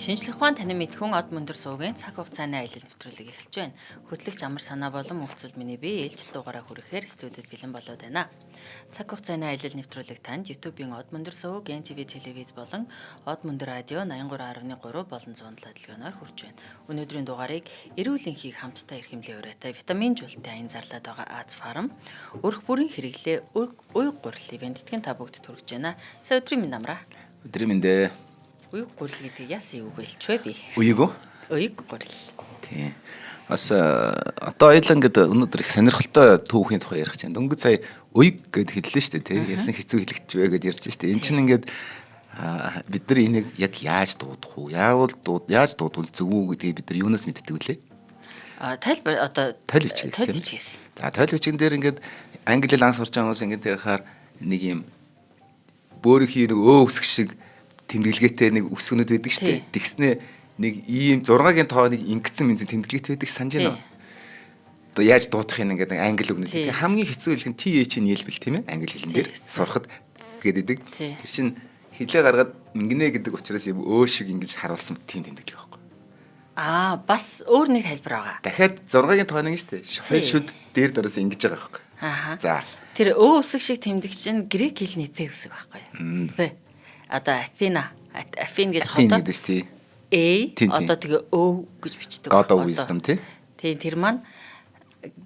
Шинжлэх ухаан танин мэдхүн од мөндөр суугийн цаг хугацааны аялал нэвтрүүлэг эхэлж байна. Хөтлөгч амар санаа болон мөхцөл миний бие ээлж дугаараа хүрэхээр студид бэлэн болоод байна. Цаг хугацааны аялал нэвтрүүлэг танд YouTube-ийн од мөндөр сууг, NTV телевиз болон од мөндөр радио 83.3 болон 107 дэлгэнээр хүрч байна. Өнөөдрийн дугаарыг эрүүл энхийг хамтдаа эрхэмлэн ураатай витамин жуултын аян зарлаад байгаа Аз фарм өрх бүрийн хэрэглээ уйг гурил ивент тэтгэн та бүгд төрөж байна. Сая өдрийн минь амраа. Өдрийн мэндэ. Уйг гурил гэдэг яасан үг байлч вэ би? Уйг уу? Уйг гурил. Тийм. Бас одоо ойлаа ингээд өнөөдөр их сонирхолтой түүхийн тухай ярих чинь. Дөнгөж сая уйг гэд хэллээ шүү дээ, тийм. Ясан хэцүү хэлэгч вэ гэд ярьж шүү дээ. Энд чинь ингээд бид нар энийг яг яаж дуудах уу? Яаж дуудвал зөв үү гэдгийг бид нар юунаас мэддэг вүлээ? Тайлбар одоо тойл бичгээс. За тойл бичгэн дээр ингээд англи хэл анх сурч байгаа хүмүүс ингээд яхаар нэг юм бөөрийнхий нэг өсөх шиг тэмдэглэгээтэй нэг үсгэнүүд байдаг шүү дээ. Тэгснээ нэг ийм 6-гийн тоо нэг ингэсэн мэт тэмдэглээтэй байдаг санаж байна уу? Одоо яаж дуудах юм ингээд англи үгнүүд. Тэгээ хамгийн хэцүү хэлэх нь TH-ийн нийлбэл тийм ээ. Англи хэлэн дээр сурахад гэдэг. Тэр чинь хэлээ гаргаад ингэнэ гэдэг учраас юм шиг ингэж харуулсан тийм тэмдэглэг байхгүй. Бас өөр нэг тайлбар байгаа. Дахиад 6-гийн тоо нэг шүү дээ. Хоёр шүд дээр доороос ингэж байгаа байхгүй. За. Тэр өсөг шиг тэмдэг чинь грек хэлний тэ үсэг байхгүй юу? Тэ. Одоо Афин гэж хотоо. Одоо тэгээ Ö гэж бичдэг. God of wisdom тий. Тийм тэр маань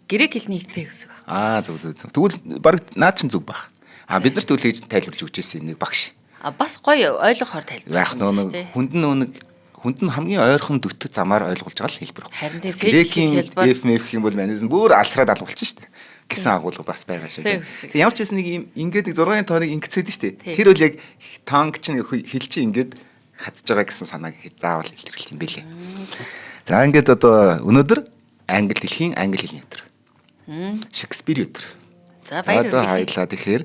грек хэлний тэ үсэг байна. Зөв. Тэгвэл баг наад чинь зөв баг. Бид нарт үл хийж тайлбарж өгч ирсэн нэг багш. Бас гоё ойлгохоор тайлбарласан тийм. Хүнд нь хамгийн ойрхон дөтөг замаар ойлгуулж байгаа л хэлбэр. Харин грекийн FMF гэх юм бол манайс бүр алсраад алгуулчих шүү дээ. Гэсэн агуулга бас байгаа шүү. Ямар ч хэсэг нэг юм ингээд нэг 6-гийн тооныг ингэцээд шүү дээ. Тэр үл яг танк чинь хэл чинь ингээд хатж байгаа гэсэн санааг заавал илэрхийлэх юм бэлээ. За ингээд одоо өнөөдөр дэлхийн англи хэлний өдөр. Шекспирийн өдөр. За баярлалаа. Одоо хоёлаа тэгэхээр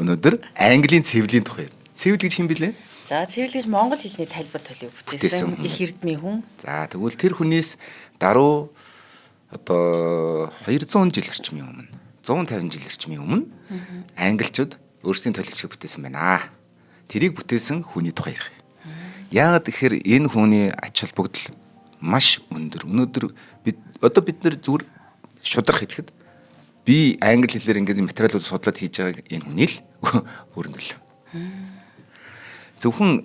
өнөөдөр английн цэвэлийн тухай. Цэвэл гэж хэм бэлээ? За цэвэл гэж монгол хэлний тайлбар төлөв бүтээсэн их эрдмийн хүн. За тэгвэл тэр хүнээс даруй одоо 200 жил орчмын өмнө 150 жил орчмын өмнө англичууд өөрсдийн төлөвчөг бүтээсэн байна. Тэрийг бүтээсэн хүний тухай ярих. Яагаад гэхээр энэ хүний ач холбогдол маш өндөр. Өнөөдөр бид нар зүгээр шударх хэлэхэд би англи хэлээр ингээд материалууд судлаад хийж байгааг энэ хүний л өрнөл. Зөвхөн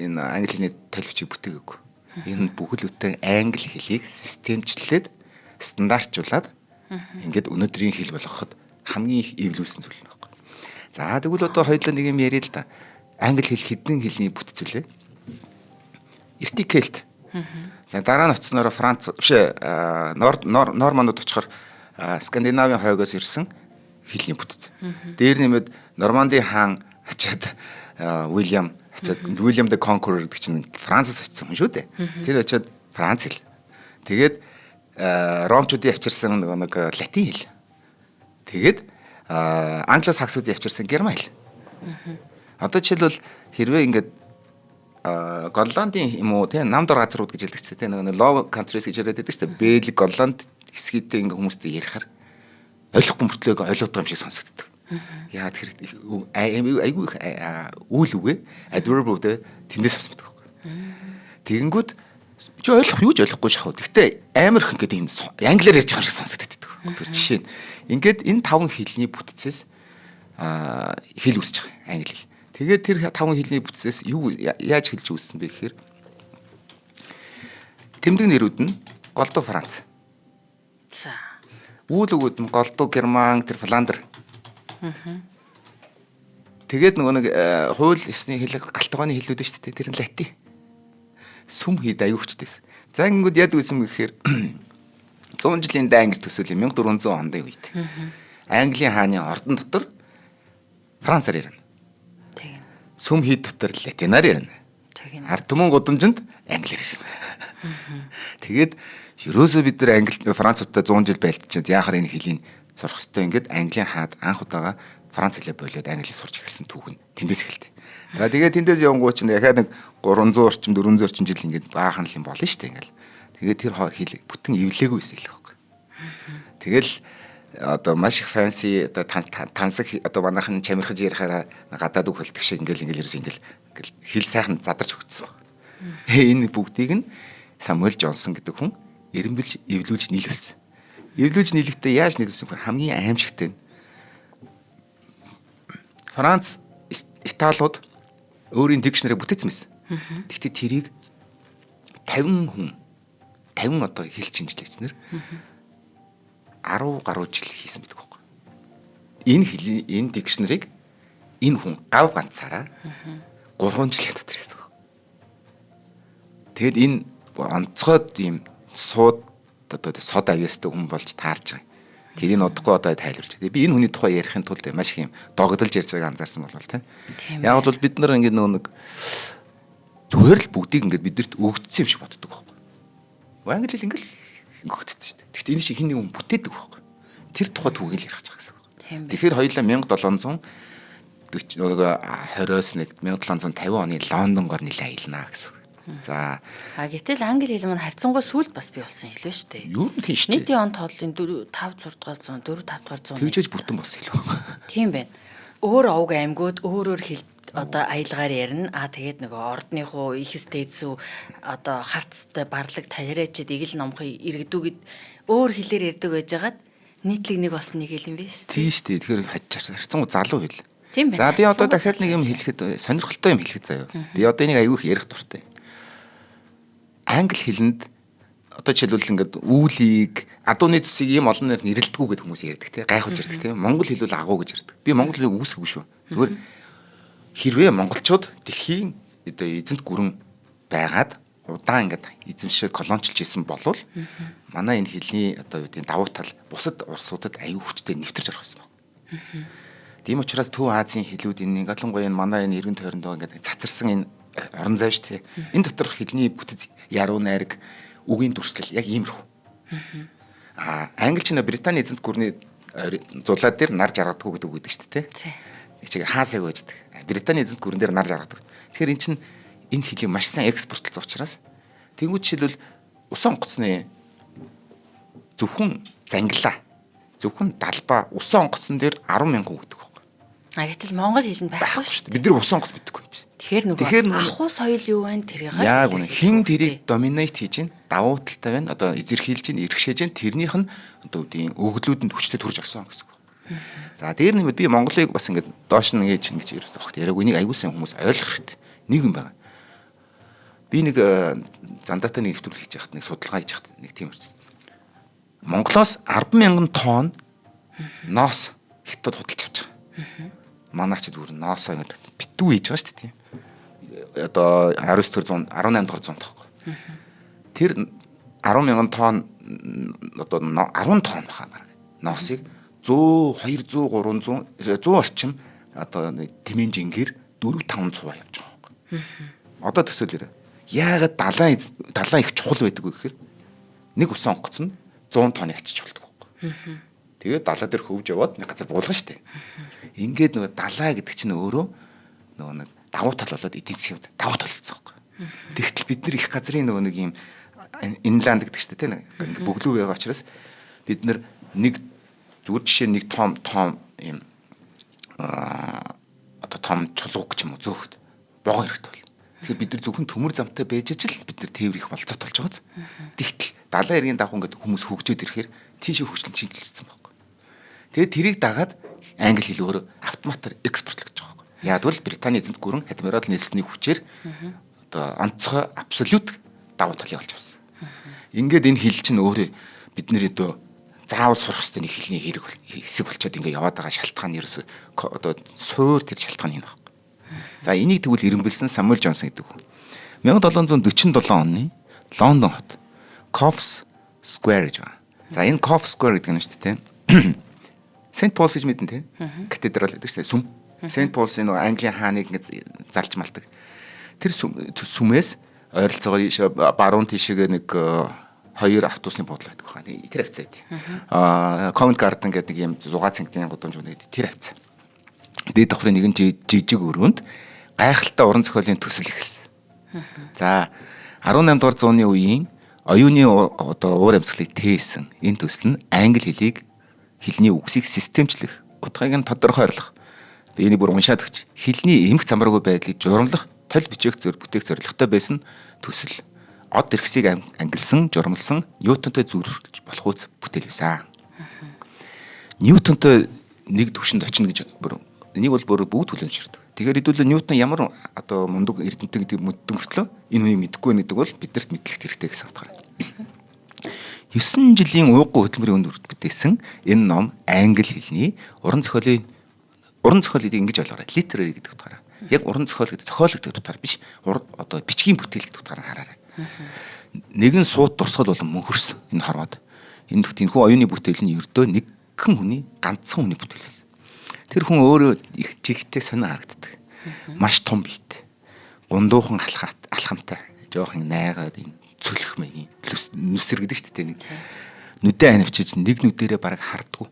энэ англи хэлний төлөвчөг бүтээгээгүй. Энэ бүхэл бүтэн англи хэлийг системчлээд стандартжуулаад ингээд өнөөдрийн хэл болгоход хамгийн их эвлүүлсэн зүйл нь байхгүй. За тэгвэл одоо хоёулаа нэг юм яриа л да. Англи хэл хэдэн хэлний бүтцүүлээ? Эртикэлт. За дараа нь очсноор Франц норманууд очихоор Скандинавын хойгоос ирсэн хэлний бүтц. Дээр нэмээд Норманди хаан очиад Уильям де Конкурер гэдэг чинь Францаас очсон хүн шүү дээ. Тэр очиад Франц хэл. Тэгээд ромчуудын авчирсан нэг латин хэл. Тэгээд англосаксуудын авчирсан герман хэл. Одоо жишээлбэл хэрвээ ингээд Голландын юм уу тийм намдор газрууд гэж хэлдэг тийм нэг low countries гэж яриад байдаг шүү дээ. Бэлэг, Голланд хэсгийдээ ингээд хүмүүстэй ярихаар ойлгохгүй мөртлөөг ойлгодог юм шиг сонсогддог. Яа тэр айгүй үйл үгээ adverb үү тэндээс авсан байдаг байхгүй. Тэгэнгүүт чи ойлгох юу ч ойлгохгүй шахав. Гэхдээ амар их ингээд юм англиар ярьж байгаа юм шиг сонсогддог. Зүгээр жишээ нь. Ингээд энэ 5 хэлний бүтцээс хэл үүсэж байгаа англи хэл. Тэгээд тэр 5 хэлний бүтцээс юу яаж хэлж үүссэн бэ гэхээр тэмдэг нэрүүд нь голдуу Франц. За. Үйл өгөөд нь голдуу Герман, тэр Фландер. Тэгээд нөгөө нэг хууль ёсны хэл галтгооны хэлүүд шүү дээ. Тэр нь латин. Сүм хэд аюувчдээс. За ингэнгүүт яд үзсэн гэхээр 100 жилийн англи төсөөл 1400 онд үед. Английн хааны ордон дотор Францаар ярина. Тийм. Сүм хэд дотор латинаар ярина. Тийм. Ард түмэн гудамжинд англиар ярина. Тэгээд ерөөсөө бид нар Француудтай 100 жил байлтчихэд яахаар энэ хэлийг сурах хэрэгтэй ингээд Английн хаад анх удаага Франц хэлээ болоод англи хэл сурч эхэлсэн түүх нь тэндээс эхэлдэг. За тэгээд тэндээс явангуу чинь дахиад нэг 300 орчим 400 орчим жил ингээд баахан л юм болно шүү дээ ингээл. Тэгээд тэр хэл бүтэн эвлээгүй байсан л байхгүй. Тэгэл одоо маш их фэнси одоо тансаг одоо манайхан чамирхаж ярихаараа гадаад үг хэлдэг шиг ингээл ерөөс ингээл хэл сайхан задарч өгдсөн. Энэ бүгдийг нь Самуэль Жонсон гэдэг хүн эренбэлж эвлүүлж нийлүүлсэн. Эвлүүлж нийлэхдээ яаж нийлүүлсэн бэ? Хамгийн аимшигтай нь Франц, Италиуд өөрийн дикшнерийг бүтээсэн байсан. Гэхдээ тэрийг 50 одоо хэлж шинжилгээчнэр 10 гаруй жил хийсэн байдаг байхгүй. Энэ дикшнерийг энэ хүн гав ганцаараа 3 жилийн дотор хийсэн. Тэгэд энэ онцгойд ийм сууд одоо сод авьяастай хүн болж таарж байгаа. Тэрийг удахгүй одоо тайлбарч. Би энэ хүний тухай ярихын тулд маш их юм догдолж ярьж байгааг анзаарсан болов тийм. Яг бол бид нар ингээд нэг зүгээр л бүгдийг ингээд бидэрт өгдсөн юм шиг боддог байхгүй. Англи хэл ингээд өгдсөн шүү дээ. Гэхдээ энэ шиг хин нэг хүн бүтээдэг байхгүй. Тэр тухай түгэл ярих гэж байгаа гэсэн үг. Тэгэхээр хоёулаа 1720-оос 1750 оны Лондонгоор нэлээ аялнаа гэсэн үг. За. Гэтэл англи хэл маань харьцангуй сүүлд бас бий болсон хэлвэ шүү дээ. Юу нэг тийм шүү дээ. Нийтийн он тооллын 4-5 дугаар зуун, 4-5 дугаар зуун. Тэгжээж бүртэн болсон хэлв. Тийм байна. Өөр овг аймгууд өөр хэл одоо аялгаар ярина. Тэгээд нөгөө ордныхуу ихс дээдсүү одоо харцтай барлаг тариачид игэл номхын иргэдүүгэд өөр хэлээр ярьдаг байжгаад нийтлэг нэг бас нэг хэл юм биш үү? Тийм шүү дээ. Тэгэхээр харьцангуй залуу хэл. Тийм байна. За би одоо дахиад нэг юм хэлэхэд сонирхолтой юм хэлэхэд заяа. Би одоо энийг аягүй их ярих дуртай. Англи хэлэнд одоо жишээлбэл ингээд үүлийг адууны цэсийг ийм олон нэр нэрлэлдэггүй гэдэг хүмүүс ярьдаг тийм гайхуулж ярьдаг тийм монгол хэл бол агуу гэж ярьдаг. Би монгол хэлийг үүсгэв шүү. Зүгээр хэрвээ монголчууд дэлхийн одоо эзэнт гүрэн байгаад удаан ингээд эзэмшиж колончлж исэн болвол манай энэ хэлний одоо юу гэдэг давуу тал бусад улсуудад аюу хүчтэй нэвтэрч орох байсан байна. Тийм учраас Төв Азийн хэлүүд энэ ялангуяа манай энэ эргэн тойронд ингээд цацарсан энэ орон зай шүү дээ. Энэ доторх хэлний бүтэц яруу найраг үгийн дүрслэл яг иймэрхүү. Англич нь Британий эзэнт гүрний зулаад дээр нар жаргадаггүй гэдэг үг гэдэг шүү дээ. Нэг чиг хаасайг байждаг. Британий эзэнт гүрэн дээр нар жаргадаг. Тэгэхээр эн чинь энэ хэлийг маш сайн экспортлсон учраас тэнгуү жишээлбэл усан онгоцны зөвхөн зангилаа. Зөвхөн далбаа усан онгоцон дээр 10,000 хүн гэдэг байхгүй. Гэтэл монгол хэлэнд байхгүй шүү дээ. Бид нар усан онгоц мэдэхгүй юм чинь. Тэгэхээр ахуй соёл юу вэ? Тэрийг яг үнэ хин тэрийг доминейт хийж гин давуу талтай байна. Одоо эзэрхийлж гин, эрхшээж гин тэрнийх нь одоо үгийн өглөөдөнд хүчтэй төрж орсон гэсэн үг. За дээр нэмээд би Монголыг бас ингээд доош нь ингэж ерөөсөө огт яриаг үнийг аягуулсан хүмүүс ойлгох хэрэгтэй. Нэг юм байна. Би нэг зандаатай нэг нэвтрүүлэг хийж яхад нэг судалгаа хийж яхад нэг тийм ирсэн. Монголоос 10,000 тонн ноос хятад худалдаж авч байгаа. Манайч зүгээр ноосоо ингээд битүү хийж байгаа шүү дээ. Одоо 19 18 дугаар зуунд тахгүй. Тэр 10,000 тонн одоо 10 тонн бахаа баг. Ноосыг 100 200 300 100 орчим одоо тэмээн жингээр 4-5 цуваа явж байгаа байхгүй. Одоо төсөөлөөрэй. Яагаад далайн их чухал байдаг вэ гэхээр нэг усан онгоц нь 100 тонны ачиж болдог байхгүй. Тэгээд далаа дээр хөвж яваад нэг газар буулгана шүү дээ. Ингээд нөгөө далаа гэдэг чинь өөрөө нөгөө нэг давуу тал болоод эдийн засгийн давуу тал болсон байхгүй. Тэгтэл бид нар их газрын нөгөө нэг юм инланд гэдэг чинь тийм нэг бөглөө байгаа учраас бид нар нэг зүгээр жишээ нэг том юм одоо том чулууг ч юм уу зөөхд богоо хэрэгтэй бол. Тэгэхээр бид нар зөвхөн төмөр замтай байж ижил бид нар тээвэр их болцоот болж байгааз. Тэгтэл далайн эргийн дагуу ингээд хүмүүс хөгжөөд ирэхээр тийшээ хөгжлөн шинжилсэн байхгүй. Тэгээд тэрийг дагаад англи хэл өөрөө автоматар экспортлогдож байгаа байхгүй. Яг бол Британий эзэнт гүрэн адмирал Нельсоны хүчээр одоо онцгой абсолют давуу талыг олж авсан. Ингээд энэ хэл чинь өөрөө бидний одоо заавал сурах хэрэгтэй нэг хэлний хэрэг хэсэг болчиход ингээд яваад байгаа шалтгаан ерөөсөө одоо суур тэр шалтгаан юм байна. За энийг тэгвэл эренбэлсэн Самуэль Жонсон гэдэг хүн. 1747 оны Лондон хот Coffs Square гэж байна. За энэ Coffs Square гэдэг нь шүү дээ. Сент Полс гэж мэдэн тийм. Катедрал гэдэг шүү дээ. Сүм. Сент Полсын нөгөө Английн хааныг ингээд залж малдаг. Тэр сүмээс ойролцоогоор баруун тишээ нэг 2 автобусны буудлаа гэдэг байна. Тэр хавцаа байд. Covent Garden гэдэг нэг юм 6 цэнгийн гудамж байна. Тэр хавцаа. Дээд давхрын нэгэн жижиг өрөөнд гайхалтай уран зохиолын төсөл эхэлсэн. За 18 дугаар зууны үеийн оюуны одоо уур амьсгалыг тээсэн энэ төсөл нь англи хэлний үгсийг системчлэх, утгыг нь тодорхойлох. Би энийг бүр уншаад өгч. Хэлний эмх замбаргүй байдлыг журамлах толь бичих бүтээх зорилготой байсан төсөл. Од эрхсийг ангилсан, журмалсан Ньютонтой зүйрлж болох үс бүтээл байсан. Ньютонтой нэг төвшөнд очино гэж энийг бол бүгд хүлээмжшэрдэг. Тэгэхээр хэдүүлээ Ньютон ямар одоо мундаг эрдэмтэн гэдэг мэддэг мөртлөө энэ хүнийг мэдэхгүй байна гэдэг бол биднэрт мэдлэгт хэрэгтэй гэсэн утгаар. 9 жилийн ууггүй хөтөлмөрийн үнд бүтээсэн энэ ном англи хэлний уран зохиолыг ингэж ойлгоорой. Literary гэдэг утгаараа. Яг уран зохиол гэдэг зохиол гэдэг утгаар биш. Одоо бичгийн бүтээл гэдэг утгаараа хараарай. Нэгэн сууд дурсгал болон мөнхөрсөн энэ хорвоод. Энэ тэнхүү оюуны бүтээл нь ердөө нэгэн хүний ганцхан хүний бүтээл байсан. Тэр хүн өөрөө их жигтэй сонио харагддаг. Маш том биет. Гундуухан алхамтай. Жоохин найгаад юм цөлөх маягийн нүсэр гэдэг шүү дээ нэг. Нүдэ анивчиж нэг нүдэрээ бараг хардггүй.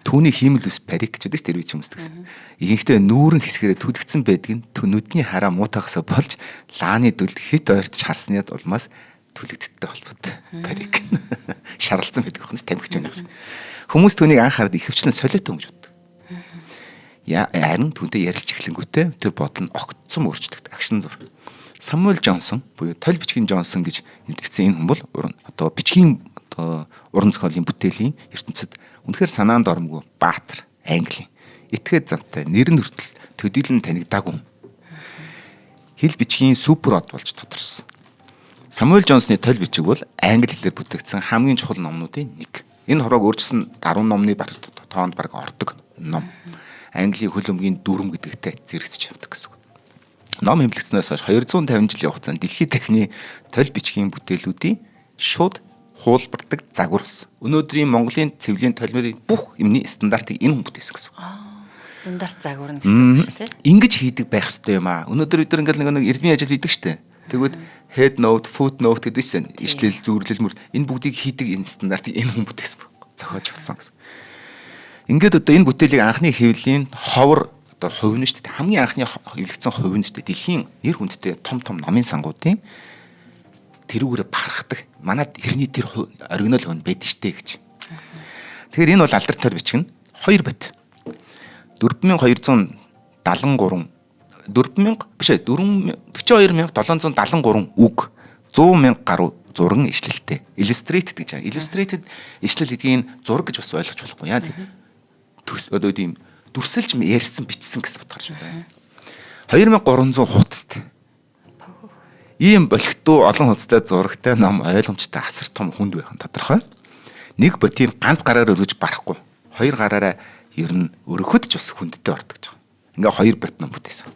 Түүний хиймэл ус парик гэж байдаг тэр үеч юмс гэсэн. Ихэнхдээ нүүрэн хэсгэрээ түлэгдсэн байдаг нь нүдний хараа муутахаас болж лааны дүлд хит ойртож харсны улмаас түлэгдэлтэй холбоотой парик. Шаралцсан байдаг юм тамхич юм гэсэн. Хүмүүс түүнийг анхаарад ихэвчлэн солиотой юм гэж боддог. Харин түүнтэй ярилж эхлэнгүүтээ тэр бодол нь огтсон өөрчлөгдөв. Агшин зур. Самуэль Джонсон буюу толь бичгийн Джонсон гэж нэрлэгдсэн энэ хүн бол одоо бичгийн уран зохиолын бүтээлийн ертөнцид үнэхээр санаанд оромгүй баатар, англи, этгээд замтай, нэр нь хүртэл төдийлөн танигдаагүй. Хэл бичгийн супер од болж тодорсон. Самуэль Джонсны толь бичиг бол англи хэлээр бүтээгдсэн хамгийн чухал номнуудын нэг. Энэ хороог өөрчилсөн 10 номны тоонд бараг ордог ном. Английн хөл өмгийн дүрм гэдэгтэй зэрэгцэж явдаг гэсэн үг. Ном эмнэлэгдснээс хойш 250 жилийн хугацаанд дэлхийн дахины толь бичгийн бүтээлүүдийн шууд хуулбардаг загвар болсон. Өнөөдрийн Монголын цэвлийн толимрын бүх юмны стандартыг энэ хүн бүтээсэн гэсэн үг. Стандарт загвар нь гэсэн үг шүү дээ. Ингэж хийдэг байх ёстой юм аа. Өнөөдөр бид ингээл нэг эрдмийн ажил хийдэг штэ. Тэгвэл head note, foot note гэдэг чинь ишлэл, зүйрлэл мөр энэ бүгдийг хийдэг энэ стандартыг энэ хүн бүтээсэн. Зохиож чадсан гэсэн. Ингээд одоо энэ бүтээлийг анхны хэвлэлийн ховор одоо хувь нь шүү дээ. Хамгийн анхны хэвлэгдсэн хувь нь шүү дээ. Дэлхийн нэр хүндтэй том номын сангуудын тэрүүгээр барахдаг. Манад хэрний тэр оригинал хүн байдаг штэ гэж. Тэгэхээр энэ бол алдартай бичиг нь 2 бат. 4273 42773 үг 100,000 гаруй зураг ишлэлтэй. Illustrated гэж байгаа. Illustrated ишлэл гэдгийг зураг гэж бас ойлгож болохгүй яа тийм. Одоо тийм дүрсэлж ярьсан бичсэн гэсэн утгаар шүү дээ. 2300 хуудастай. Ийм болготуу олон хуудастай зурагтай ном ойлгомжтой асар том хүнд байх нь тодорхой. Нэг ботийг ганц гараар өргөж барахгүй. 2 гараараа ер нь өргөхөд ч бас хүндтэй ордог гэж байгаа. Ингээ 2 бот ном бүтээсэн.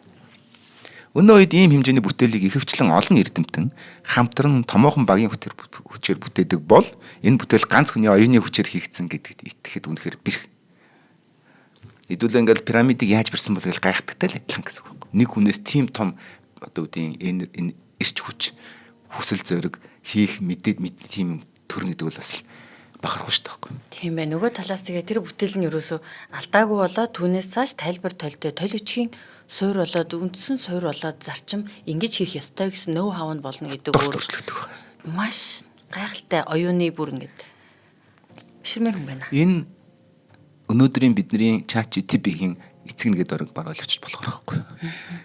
Өнөө үед ийм хэмжээний бүтээлийг ихэвчлэн олон эрдэмтэн хамтран томоохон багийн хүчээр бүтээдэг бол энэ бүтээл ганц хүний оюуны хүчээр хийгдсэн гэдэгт итгэхэд үнэхээр бэрх. Хэдүүлээ ингээл пирамидыг яаж барьсан бол гэж гайхтагтай л адилхан гэсэн үг. Нэг хүнээс тийм том одоо үгийн энэ эрч хүч хүсэл зориг хийх мэдээд тийм төрн гэдэг бол бас бахархах шүү дээ. Тийм байна. Нөгөө талаас тэгээ тэр бүтээл нь ерөөсөө алдаагүй болоод түүнээс цааш тайлбар толтой толь бичгийн суур болоод үндсэн суур болоод зарчим ингэж хийх ёстой гэсэн ноу хав нь болно гэдэг өөрчлөгдөх. Маш гайхалтай оюуны бүр ингэж бишмэр хүн байна. Энэ өнөөдрийн бидний чат GPT-ийн эцэг нэгэд орог баруулж болохоор байхгүй.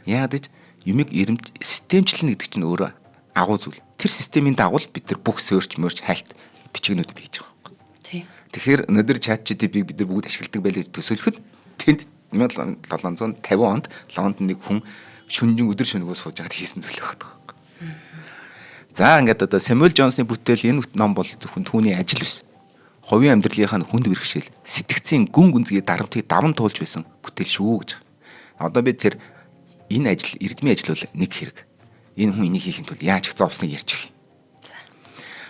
Яагаад гэж юмыг системчлэн гэдэг чинь өөрөө агуу зүйл. Тэр системийн дагуу бид нар бүх сөрч мөрч хайлт бичигнүүд бийж байгаа байхгүй. Тийм. Тэгэхээр өнөөдөр чат GPT-г бид нар бүгд ашигладаг байлээ төсөөлөхөд тэнд 1750 онд Лондонд нэг хүн шүнжин өдөр шөнөгөө сууж байгаад хийсэн зүйл байгаа байхгүй. За ингээд одоо Самуэль Джонсны бүтээл энэ ном бол зөвхөн түүний ажил биш. Ховын амьдралынхаа хүнд бэрхшээл, сэтгцийн гүн гүнзгий дарамтыг даван туулж байсан бүтээл шүү гэж. Одоо бид тэр энэ ажил, эрдмийн ажил бол нэг хэрэг. Энэ хүн энийг хийхин тулд яаж их зовсныг ярьж өгье.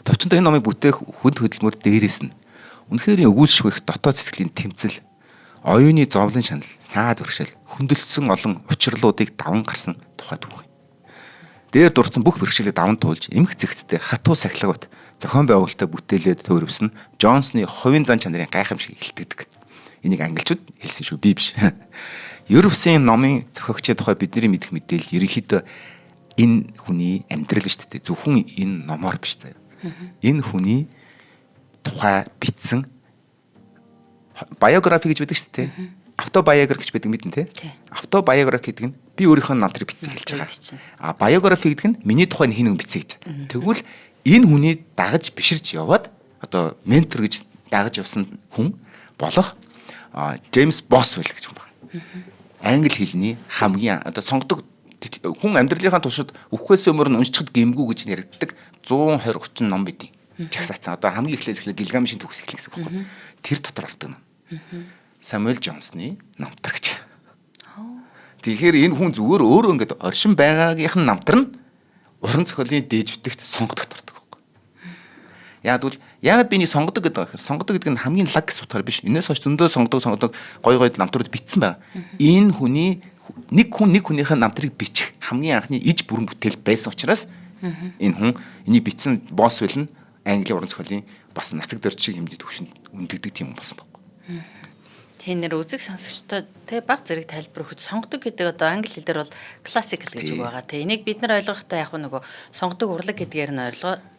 Товчондоо энэ номыг бүтээх хүнд хөдөлмөр дээрээс нь үнэхээр өгүүлшгүй их дотоод сэтгэлийн тэмцэл, оюуны зовлон шанал, саад бэрхшээл, хүндэлсэн олон учирлуудыг даван гарсан тухай түүх. Дээр дурдсан бүх бэрхшээлийг даван туулж, эмх зэгцтэй хатуу сахилгавт зохион байгуулалтаа бүтээлээд төвөрөвсөн Джонсны хувийн зан чанарын гайхамшиг илтгэдэг. Энийг англичууд хэлсэн шүү, би биш. Европсын номын зохиогчийн тухай бидний мэдэх мэдээлэл ерөнхийдөө энэ хүний амьдрал шүү дээ. Зөвхөн энэ номоор биш заяа. Энэ хүний тухай бичсэн биографи гэж байдаг шүү дээ. Автобиографи гэж байдаг мэднэ те. Автобиографи гэдэг нь Би өөрийнхөө намтрыг бичсэн хэлж байгаа. Биографи гэдэг нь миний тухайн хин хүн бичсэн гэж. Тэгвэл энэ хүний дагаж биширж яваад одоо ментор гэж дагаж явсан хүн болох Джеймс Босвелл гэж хүн байна. Англи хэлний хамгийн одоо сонгодог хүн амьдралынхаа туршид үхээс өмнө уншчихад гэмгүү гэж яригддаг 120 30 ном байдیں۔ Жагсаацсан. Одоо хамгийн эхлээд Гилгамешийн төгс эхлэх гэсэн үг байхгүй. Тэр дотор ордог ном. Самуэль Джонсны намтар гэж. Тэгэхээр энэ хүн зүгээр өөрөө ингээд оршин байгаагийнх нь намтар нь уран зохиолын дээж бүтээгт сонгодогт ордог байхгүй. Яагаад би энийг сонгодог гэдэг вэ гэхээр сонгодог гэдэг нь хамгийн лаг гэсэн утгаар биш. Энээс хойш зөндөө сонгодог гой намтрууд бичсэн байгаа. Энэ хүний нэг хүнийхээ намтрыг бичих хамгийн анхны иж бүрэн бүтээл байсан учраас энэ хүн энийг бичсэн Босвелл нь Английн уран зохиолын бас нацаг дөрж шиг хэмжээ төвшөнд үндэгдэг тийм юм болсон байхгүй. Тийм нэр үзэг сонсогчдод баг зэрэг тайлбар өгч сонгодог гэдэг одоо англи хэлээр бол classical гэж үг байгаа. Энийг бид нар ойлгохдоо яг нөгөө сонгодог урлаг гэдгээр нь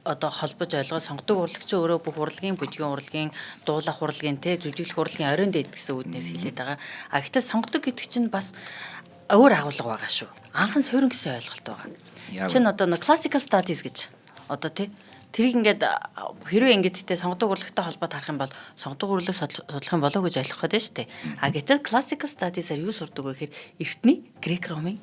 одоо холбож ойлгоо сонгодог урлагч өөрөө бүх урлагийн бүжгийн урлагийн дуулах урлагийн жүжиглэх урлагийн оройн дэд гэсэн үгнээс хэлээд байгаа. Гэхдээ сонгодог гэдэг чинь бас өөр агуулга байгаа шүү. Анхан суурин гэсэн ойлголт байгаа. Чин одоо classical studies гэж одоо тэрийг ингээд хэрвээ ингээд сонгодог урлагтай холбоод харах юм бол сонгодог урлаг судлах юм болоо гэж ойлгох гээд шүү дээ. Гэтэл classical studies-аар юу сурдаг вэ гэхээр эртний грек ромын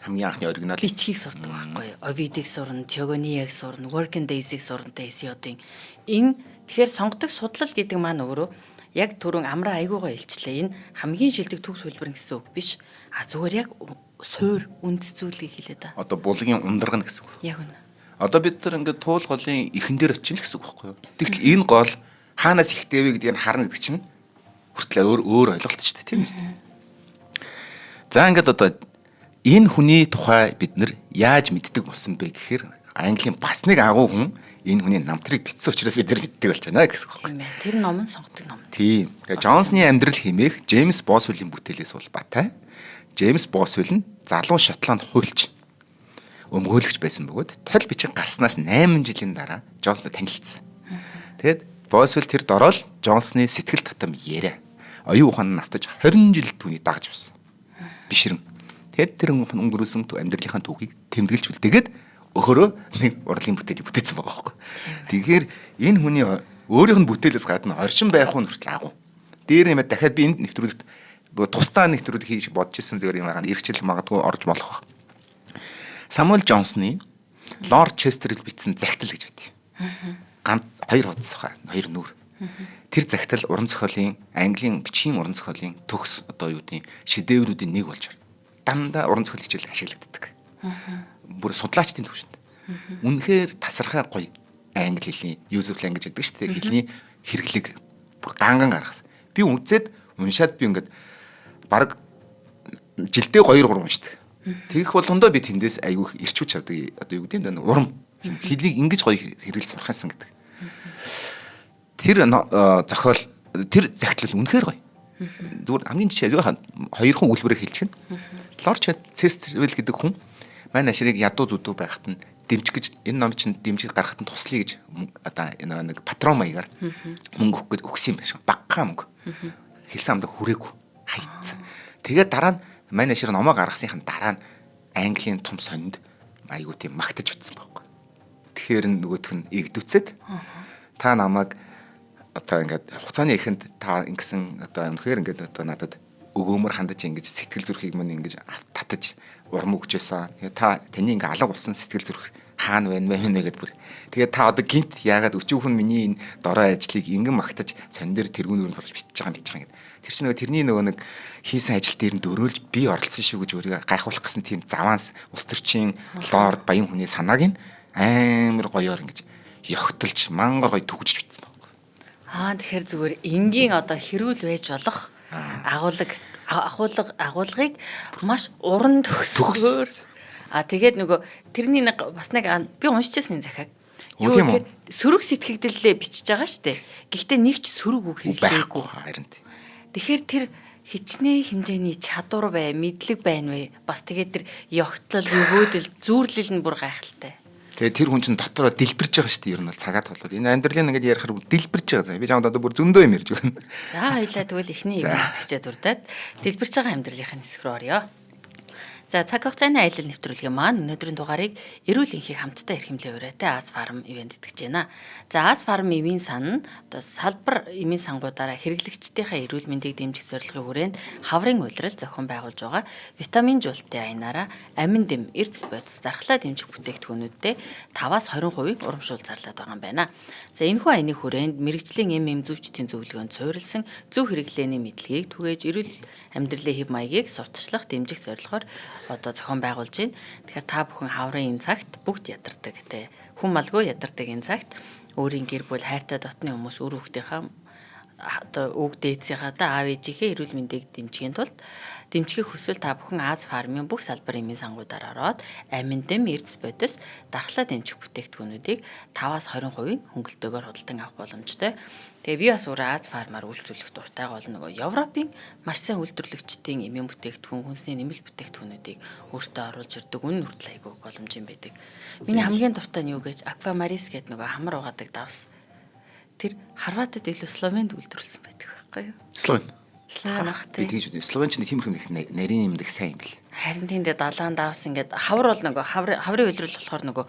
хамгийн анхны оригинал бичгийг сурдаг байхгүй юу? Овидыг сурна, Теогониаг сурна, Working Days-ийг сурна, Hesiod-ын. Энэ тэгэхээр сонгодог судлал гэдэг маань өөрөө яг түрүүн амраа айгуугаа илчлээ. Энэ хамгийн шилдэг төв хөлбөр гэсэн үг биш. Зүгээр яг суур үнд зүйлийг хэлээд байгаа. Одоо булгийн ундрагна гэсэн үг. Яг үнэ. Одоо бид нар ингээд туул голын ихэн дээр очих гэсэн үг байхгүй юу? Тэгтэл энэ гол хаанаас ихтэй вэ гэдгийг харна гэдэг чинь хүртэл өөр ойлголт шүү дээ, тийм үү? За ингээд одоо энэ хүний тухай бид нар яаж мэддэг болсон бэ гэхээр Английн бас нэг агуу хүн энэ хүний намтрыг бичсэн учраас бид нар мэддэг болж байна гэсэн үг байна. Тэр ном нь сонгодог ном. Тийм. Джонсны амьдрал хэмээх Джеймс Босвеллийн бүтээлээс улбатай. Джеймс Босвелл нь залуу Шотланд хуульч өмгөөлөгч байсан бөгөөд тол бичиг гарснаас 8 жилийн дараа Джонстой танилцсан. Тэгэд Босвелл тэр дороо л Джонсны сэтгэл татам яриа. Оюун ухаан нь автаж 20 жил түүний дагаж байсан. Бишрэн. Тэгэд тэр өнгөрөөсөн амьдралынхаа түүхийг тэмдэглэж үлдээгээд өөрөө нэг урлагийн бүтээлийг бүтээсэн байгаа байхгүй. Тэгэхээр энэ хүний өөрийнх нь бүтээлээс гадна оршин байх нь хүртэл агуу. Дээр нэмээд дахиад би энд нэвтрүүлэгт тусдаа нэвтрүүлэг хийж бодож ирсэн зүгээр юм аа эргчл магадгүй орж болох. Самуэль Джонсны Лорд Честерл бичсэн захидал гэж байдаг. Ганц 2 хуудас хаа 2 нүур. Тэр захидал уран зохиолын Английн бичгийн уран зохиолын төгс одоо юу гэдэг шедеврүүдийн нэг болж байна. Дандаа уран зохиол хичээл ашигладаг. Бүр судлаачдын төвшөнд. Үнэхээр тасархай гоё англи хэлний use of language гэдэг шүү дээ. Хэлний хэрэглэг бүр ганган гаргасан. Би үнцээд уншаад би ингээд баг жилдээ 2-3 уншдаг. Тэгэх болгондоо би тэндээс айгүй ирчүүч авдаг. Одоо юу гэдэг нь урам хэлийг ингэж гоё хэрэгэл сурхаасан гэдэг. Тэр зохиол тэр захидлал үнэхээр гоё. Зүгээр хамгийн жишээ хоёрхан үлбэрээр хэлчихнэ. Лорд Честерл гэдэг хүн манай ашрыг ядуу зүдүү байхад нь дэмжих гэж энэ ном чинь дэмжиж гаргахад нь туслая гэж одоо энэ нэг патрон маягаар мөнгө өгөх гэж өгсөн юм байна шүү. Багахан мөнгө. Хэлсэн амдаа хүрээгүй хайцсан. Тэгээд дараа нь манай ашир номоо гаргасныхын дараа нь Английн том сонинд айгуу тийм магтаж утсан байхгүй. Тэгэхээр нөгөөх нь игдүцээд та намайг одоо ингээд хугацааны эхэнд та ингэсэн одоо үнэхээр ингээд одоо надад өгөөмөр хандаж ингэж сэтгэл зүрхийг мань ингэж татаж урам өгчээсэн. Тэгээд та таны ингээ алга болсон сэтгэл зүрх хаана байна вэ гэдээ бүр. Тэгээд та одоо гинт яагаад өчөөхөн миний энэ дорой ажлыг ингэн магтаж сонин дээр тэргүүнээр нь болж бичиж байгаа гэдэг. Тэр чинь нөгөө тэрний нөгөө нэг хийсэн ажил дээр нь дөрөөлж би оролцсон шүү гэж өөрийгөө гайхуулах гэсэн тийм заваанс ус төрчийн лорд баян хүний санааг нь амар гоёор ингэж ёгтолж мангар гоё түгжиж бичсэн байхгүй. Тэгэхээр зүгээр энгийн одоо хэрүүл байж болох агуулгыг маш уран төгсгөөр тэгээд нөгөө тэрний нэг бас нэг би уншижсэн энэ захиаг. Юу гэхээр сөрөг сэтгэгдлээ бичиж байгаа штэ. Гэхдээ нэг ч сөрөг үг хэрэглээгүй. Харин тийм. Тэгэхээр тэр хичнээн хэмжээний чадвар бай, мэдлэг байна вэ? Бас тэгээд тэр ёгтлол, өвөөдөл, зүүрлэл нь бүр гайхалтай. Тэгээд тэр хүн чинь дотороо дэлбэрж байгаа шүү дээ. Ер нь бол цагаад болоод. Энэ амьдралын ингээд ярихаар дэлбэрж байгаа. Би чамд одоо бүр зөндөө юм ярьж байна. За хоёлаа тэгвэл эхний юм хэлчихээ дурдаад дэлбэрж байгаа амьдралынхаа хэсэг рүү орё. За цаг хугацааны аялал нэвтрүүлгийн маань өнөөдрийн дугаарыг эрүүл энхийг хамтдаа эрхэмлээ ураатай Аз фарм ивент итгэж байна. За Аз фарм ивийн сан одоо салбар эмийн сангуудаараа хэрэглэгчдийнхээ эрүүл мэндийг дэмжих зорилгын хүрээнд хаврын улирал зохион байгуулж байгаа витамин жуултын аянаараа амин дэм, эрдэс бодис дархлаа дэмжих бүтээгдэхүүнүүдтэй 5-аас 20% урамшуул зарлаад байгаа юм байна. За энэхүү аяны хүрээнд мэрэгжлийн эм зүйчдийн зөвлөгөөнд суурилсан зөв хэрэглээний мэдлэгийг түгээж эрүүл амьдралын хэв маягийг сурталчлах дэмжих зорилгоор одоо зохион байгуулж байна. Тэгэхээр та бүхэн хаврын энэ цагт бүгд ядардаг те. Хүн малгүй ядардаг энэ цагт өөрийн гэр бүл хайртай дотны хүмүүс үр хүүхдийнхаа одоо үг дээдсийнхаа аав ээжийнхээ эрүүл мэндийг дэмжихийн тулд дэмжихийг хүсвэл та бүхэн Аз фармын бүх салбар эмийн сангуудаар ороод амин дэм, эрдэс бодис дархлаа дэмжих бүтээгдэхүүнүүдийг 5-аас 20% хөнгөлтөөгөөр худалдан авах боломжтой. Тэгээ би бас өөрөө Аз фармаар үйлчлүүлэх дуртайгаа бол нөгөө Европын маш сайн үйлдвэрлэгчдийн эмийн бүтээгдэхүүн, хүнсний нэмэлт бүтээгдэхүүнүүдийг өөртөө оруулж ирдэг үнэ хүртэл айгүй боломж юм байдаг. Миний хамгийн дуртай нь юу гэж Аквамарис гэдэг нөгөө хамар угаадаг давс. Тэр Хорватид илүү Словенд үйлдвэрлэсэн байдаг байхгүй юу? Словен. Словен ах тий. Тийм шүү дээ. Словенч нэг тиймэрхүү нэг нарийн юм дэх сайн юм бэл. Харин тиймдээ далаан давс ингээд хавар бол нөгөө хаврын үйлрэл болохоор нөгөө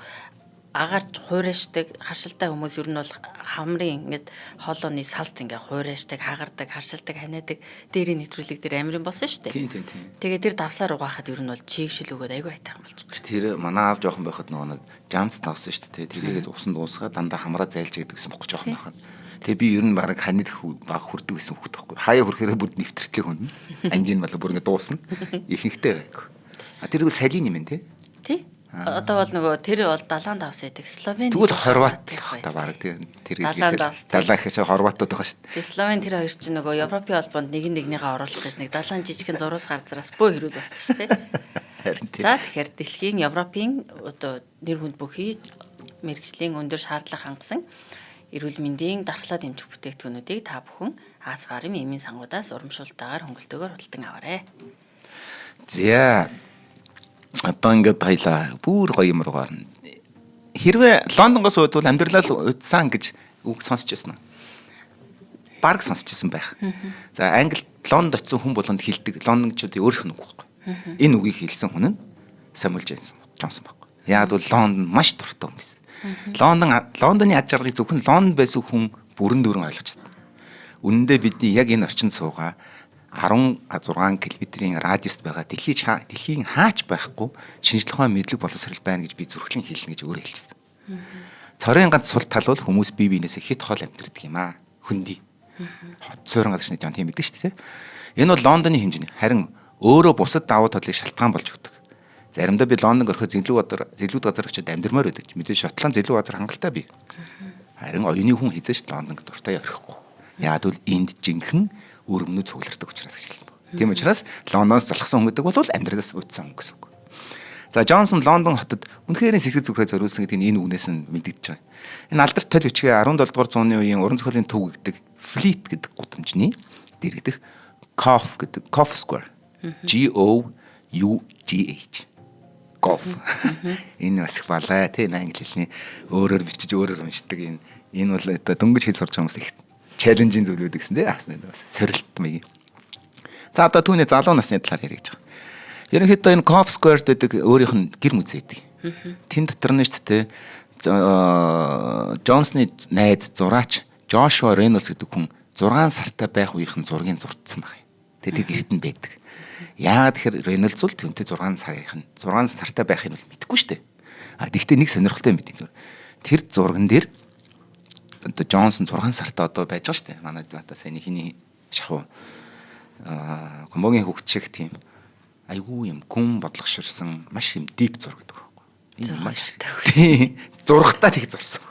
агаарч хуурайшдаг харшилтай хүмүүс ер нь бол хамрын ингээд хоолойны салт ингээд хуурайшдаг, хагардаг, харшилдаг, ханиадаг дээрийн нэвтрүүлэг дээр амирын болсон шүү дээ. Тийм. Тэгээ тэр давсаар угаахад ер нь бол чигшил өгөөд айгүй айтайхан болчихсон. Тэр манай аав жоохон байхад нөгөө нэг жамц тавсан шүү дээ. Тэгээд усанд уусгаад дандаа хамраа зайлж гэдэг гэсэн бохгүй жоохон байхад. Тэгээ би ер нь баг ханид баг хүрдэг гэсэн хүүхд байхгүй. Хаяа хүрхээр бүр нэвтрэлтээ хүн. Ангийн мал бүр ингээд дуусна. Ихэнхтэй байг. Тэр үл салийн юм тий. Тий. Одоо бол нөгөө тэр бол далаан давс байдаг. Словен. Тэгвэл Хорват та баг тэр далаа гэхээс Хорватууд байгаа шүү дээ. Тэгээ Словен тэр хоёр чинь нөгөө Европын холбоонд нэгнийгээ оруулах гэж нэг далаан жижигхэн зурус гарцраас бөө хэрүүд болсон шүү дээ. Харин тий. За тэгэхээр дэлхийн Европын одоо нэр хүнд бүхий мэрэгжлийн өндөр шаардлага хангасан эрүүл мэндийн дархлаа дэмжих бүтээгдэхүүнүүдийг та бүхэн Аз фарм эмийн сангуудаас урамшуултаагаар хөнгөлтөөгөөр худалдан аваарай. За одоо ингээд баялаа бүр гоё юм руугаар хэрвээ Лондонгоос удвал амьдралаа удсан гэж үг сонсч байсан уу? Бараг сонсч байсан байх. За Англид Лондонд очисон хүн болгонд хэлдэг лондончуудын өөрийнх нь үг байхгүй. Энэ үгийг хэлсэн хүн нь Самуэль Джонсон байхгүй. Яг бол Лондон маш дуртай хүн байсан. Лондоны аж аргалыг зөвхөн Лондонд байсан хүн бүрэн дүүрэн ойлгож чадсан. Үнэндээ бидний яг энэ орчинд суугаа 16 км-ийн радиуст байгаа дэлхийн хаач байхгүй шинжлэх ухааны мэдлэг боловсрал байна гэж би зүрхлэн хэлнэ гэж өөрөө хэлчихсэн. Цорын ганц сул тал бол хүмүүс бие биенээсээ хит хол амьдэрдэг юм аа. Хөндөй. Хот цорын газар шний жон тийм мэддэг шүү дээ. Энэ бол Лондоны хэмжээний харин өөрөө бусад давуу талыг шалтгаан болж өгдөг. Заримдаа би Лондонд ороход зэлүүд газар очиод амьдмаар байдаг. Мэдээж Шотланд зэлүүд газар хангалттай бий. Харин оюуны хүн хизээч Лондонд дуртай орохгүй. Яг бол энд жинхэнэ өрөмнөө цуглардаг учраас гэж хэлсэн байна. Тийм учраас Лондоноос залхсан хүн гэдэг бол амьдралаас үүдсэн хүн гэсэн үг. За Джонсон Лондон хотод үнэхээр сэсэг зүгрээ зориулсан гэдэг нь энэ үгнээс нь мэдэгдэж байгаа. Энэ алдарт толь бичгээ 17 дугаар зууны үеийн уран зохиолын төв гэдэг Fleet гэдэг гудамжны дэргэдэх Coff Square. GOUGH. Coff. Энэ бас их балай тийм англи хэлний өөрөөр бичиж өөрөөр уншдаг энэ бол одоо дөнгөж хэл сурч байгаа хүмүүс их челленжийн зүйлүүд гэсэн дээ. Бас сорилт мэй. За одоо түүний залуу насны талаар ярих гэж байгаа. Ерөнхийдөө энэ Coff Square гэдэг өөрийнх нь гэр мүзей байдаг. Тэн дотор нь шүү дээ. Джонсны найз зураач Joshua Reynolds гэдэг хүн 6 сартай байх үеийнхэн зургийг зурцсан байна. Тэгээд гэрт нь байдаг. Яагаад тэгэхээр Reynolds бол түүнтэй 6 сартай байхыг бол мэдэхгүй шүү дээ. Тэгвэл нэг сонирхолтой мэдээ зүгээр. Тэр зурган дээр одоо Джонсон 6 сартаа одоо байж байгаа шүү дээ. Манай дата сайн хиний шахуу гомбогийн хөвгт шиг тийм айгүй юм гүн бодлогоширсан маш юм дип зураг гэдэг байхгүй. Энэ маш тийм зургатаа тэг зурсан.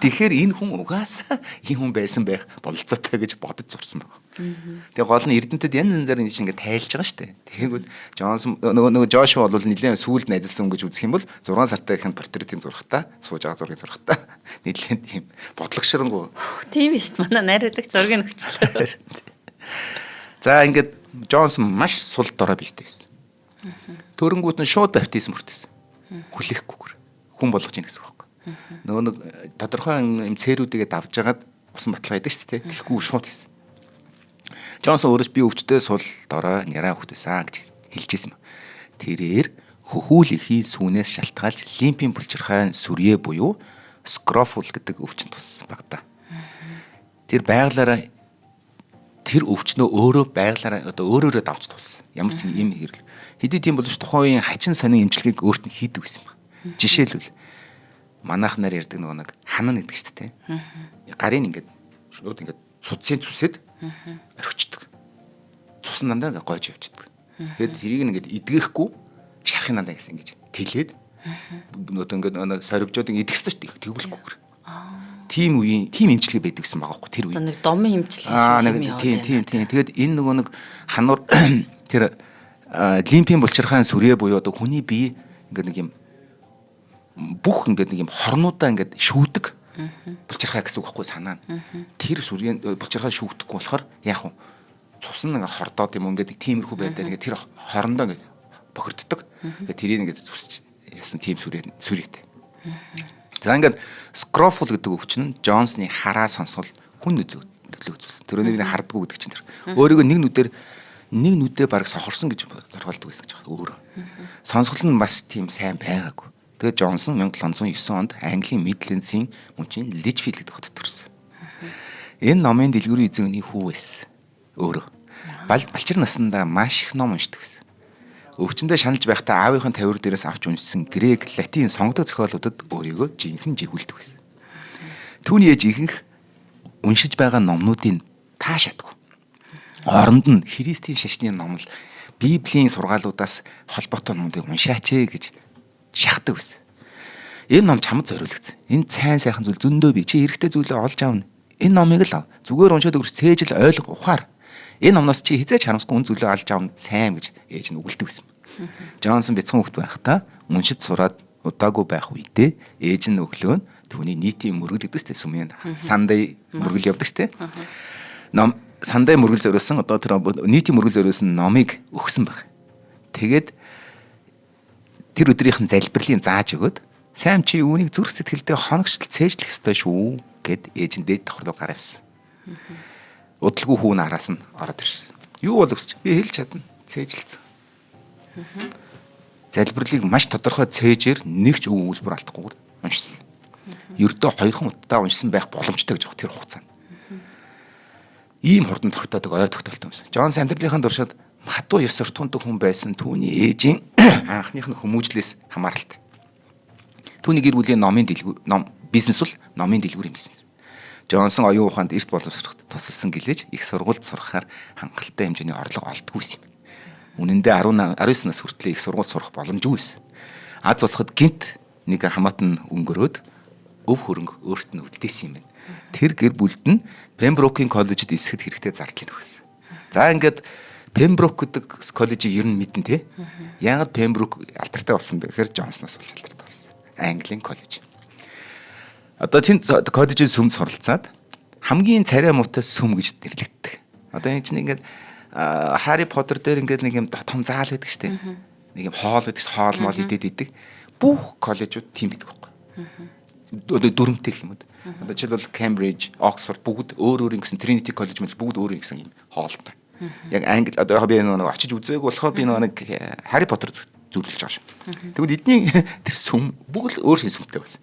Тэгэхээр энэ хүн угаасаа энэ хүн байсан байх бололцоотой гэж бодож зурсан байна. Тэгээ гол нь Эрдэнэтэд янз янзаар энэ шиг ингээд тайлж байгаа шүү дээ. Тэгэнгүүт Джонсон нөгөө Жошуа бол нэлээд сүүлд найзалсан хүн гэж үзэх юм бол 6 сартай ихэнх портретийн зургатаа сууж байгаа зургийг зургатаа нэлээд тийм бодлогоширнгу. Тийм биш манай найруулагч зургийг өгчлээ. За ингээд Джонсон маш сул дорой бийтэйсэн. Төрөнгүүт нь шууд баптизм хүртээсэн. Хүлээхгүйгээр хүн болгож ийн гэсэн үг байхгүй. Нөгөө нэг тодорхой юм цэрүүдийгээ давж агаад усан баталгаа байдаг шүү дээ. Тэгэхгүй шууд хийсэн. Джонсон өөрөөс би өвчтөе сул дорой няраа хөхтэйсэн гэж хэлжсэн юм. тэрээр хөхүүлэхий сүүнээс шалтгаалж лимфийн булчирхай сүрье буюу скрофул гэдэг өвчин туссан баг та. Тэр байгалаараа тэр өвчнөө өөрөө байгалаараа одоо өөрөөрөө давж тулсан. Ямар ч юм хэрэг. Хэдий тийм боловч тухайн үеийн хачин сонин эмчилгээг өөрт нь хийдэг байсан баг. Жишээлбэл манайх нар ярьдаг нэг ханан гэдэг шүү дээ. Гарын ингээд шууд ингээд цуцсын цүсэд орхичдаг. Цус нь дандаа ингээд гойж явчихдаг. Тэгэд тэрийг ингээд идгээхгүй шахахын дандаа гэсэн ингэж тэлээд одоо ингээд сорвжоод идэхсэж тэгүүлэхгүйгээр. Тим үеийн тим эмчилгээ байдаг гэсэн байгаа байхгүй тэр үе. Нэг домын эмчилгээ шиг юм яа. Тийм. Тэгэд энэ нөгөө нэг хануур тэр лимфийн булчирхайн сүрье буюу одоо хүний бие ингээд нэг юм бүх ингээд нэг юм хорнуудаа ингээд шүүдэг булчирхай гэсэн үг байхгүй санаа нь. Тэр сүрье булчирхай шүүдэхгүй болохоор яг уу цус нь ингээд хордоод юм ингээд тиймэрхүү байдаа ингээд тэр хорондоо ингээд бохирддог. Тэгээд тэрийг ингээд зүсч яасан тийм сүрьетэй. За ингээд скрофул гэдэг өвчин нь Джонсны хараа сонсгол хүн нөлөө үзүүлсэн. Тэр өнийг хардггүй гэдэг чинь тэр. Өөрийгөө нэг нүдээ бараг сохорсон гэж орхолдог байсан гэж байна. Өөр. Сонсгол нь бас тийм сайн байгаагүй. Тэгээд Джонсон 1709 онд Английн Мидлендсийн мужийн Личфилд гэдэг хотод төрсөн. Энэ номын дэлгүүрийн эзэнний хүү байсан. Өөрөө. Балчир наснда маш их ном уншдаг байсан. Өвчнөдөө шаналж байхдаа аавынхын тавир дээрээс авч уншсан грек, латин сонгодог зохиолуудад өөрийгөө жинхэнэ жигүүлдэг байсан. Түүний ээж ихэнх уншиж байгаа номнуудыг таашаадгүй. Оронд нь Христийн шашны номл, Библийн сургаалуудаас холбоотой номуудыг уншаач гэж шахдаг байсан. Энэ ном чамд зориулагдсан. Энд сайн сайхан зүйл зөндөө бий. Чи хэрэгтэй зүйлээ олж аавна. Энэ номыг л ав. Зүгээр уншаад өгч цээжл ойлгох ухаар. Энэ номноос чи хизээч харамсгүй үн зүйлээ олж аавна сайн гэж ээж нь үгэлдэг байсан. Джонсон бяцхан хүүхэд байхдаа уншиж сураад удаагүй байх үедээ ээж нь өглөө нь түүний нийтийн мөргөл гэдэг чинь сүмийн сандай мөргөл явдаг штэ. Ном сандай мөргөл зориулсан одоо тэр нийтийн мөргөл зориулсан номыг өгсөн баг. Тэгээд тэр өдрийнхэн залбирлын зааж өгöd сайн чи үүнийг зүрх сэтгэлдээ хоногчлол цээжлэх ёстой шүү гэд ээж нь дээд давхар руу гараа явсан. Удалгүй хүүн араас нь ороод ирсэн. Юу боловч би хэлж чадна. Цээжилсэн. Залбирлыг маш тодорхой цээжээр нэг ч үг үйлбэр алдахгүйгээр уншсан. Ердөө 2 удаа уншсан байх боломжтой гэж тэр хугацаанд. Ийм хурдан тогтоодог ой тогтолтой юмсан. Джонс амьдралынхаа туршид хатуу ёс суртахуунтай хүн байсан түүний ээжийн анхных нь хүмүүжлээс хамааралтай. Түүний гэр бүлийн номын дэлгүүр бизнес бол номын дэлгүүрийн бизнес. Джонсон оюун ухаанд эрт боловсроход тусалсан гэлээж их сургуульд сурахаар хангалттай хэмжээний орлого олдгүй юм. Үнэндээ 19 нас хүртэл их сургуульд сурах боломжгүй байсан. Аз болоход гинт нэг хамаатан өнгөрөөд өв хөрөнгө өөрт нь үлдээсэн юм байна. Тэр гэр бүлд нь Пемброкийн коллежид эсэхэд хэрэгтэй зардал өгсөн. За ингээд Пемброк гэдэг коллежийг ер нь мэднэ те. Яагаад Пемброк алдартай болсон бэ гэхээр Джонсноос болж алдартай болсон. Английн коллеж. Одоо тэнд коллежийн сүмд суралцаад хамгийн царай муутай сүм гэж нэрлэгддэг. Одоо энэ чинь ингээд Harry Potter дээр ингээд нэг юм том заал байдаг штеп. Нэг юм хоол байдаг, хоол мол идэд идэг. Бүх коллежууд тийм байдаг байхгүй. Одоо дүрмтэй юм уу? Одоо жишээлбэл Cambridge, Oxford бүгд өөр өөр гэсэн Trinity College мэл бүгд өөр гэсэн юм хоолтой. Яг англи одоо яг би нэг очиж үзээгүй болохоор би нэг Harry Potter зүрлж байгаа шүү. Тэгвэл эдний тэр сүм бүгд өөр шин сүмтэй байсан.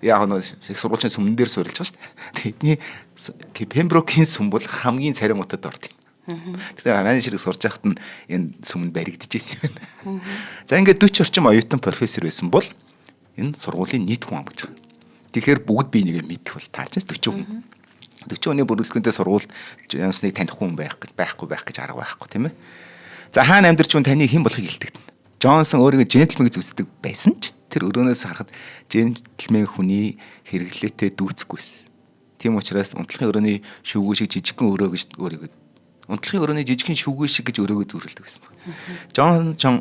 Яг нэг их сургуулийн сүмэн дээр суурилж байгаа шүү дээ. Тэдний Пемброкийн сүм бол хамгийн царай муутад орд юм. Тэгэхээр манай ширэг сурж байхад нь энэ сүмэнд баригдчихсэн юм байна. За ингээд 40 орчим оюутан профессор байсан бол энэ сургуулийн нийт хүн амгаж байгаа. Тэгэхээр бүгд би нэгэ мэдэх бол таарч 40 хүн. 40 хүний бүрэлдэхүүнтэй сургуульд Джонсныг танихгүй хүн байхгүй арга байхгүй тийм ээ. За хаана амьдарч хүн таны хэн болохыг илтгэдэг. Джонсон өөрийгөө джентльмен гэж үздэг байсан ч тэр өрөөнөөс харахад джентльмен хүний хэрэглээтэй дүүцэхгүйсэн. Тийм учраас унтлахын өрөөний шүүгүү шиг жижигхэн өрөө гэж өөрийгөө унтлахын өрөөний жижигхэн шүүгүү шиг гэж өрөөгөө зүрлдэг байсан.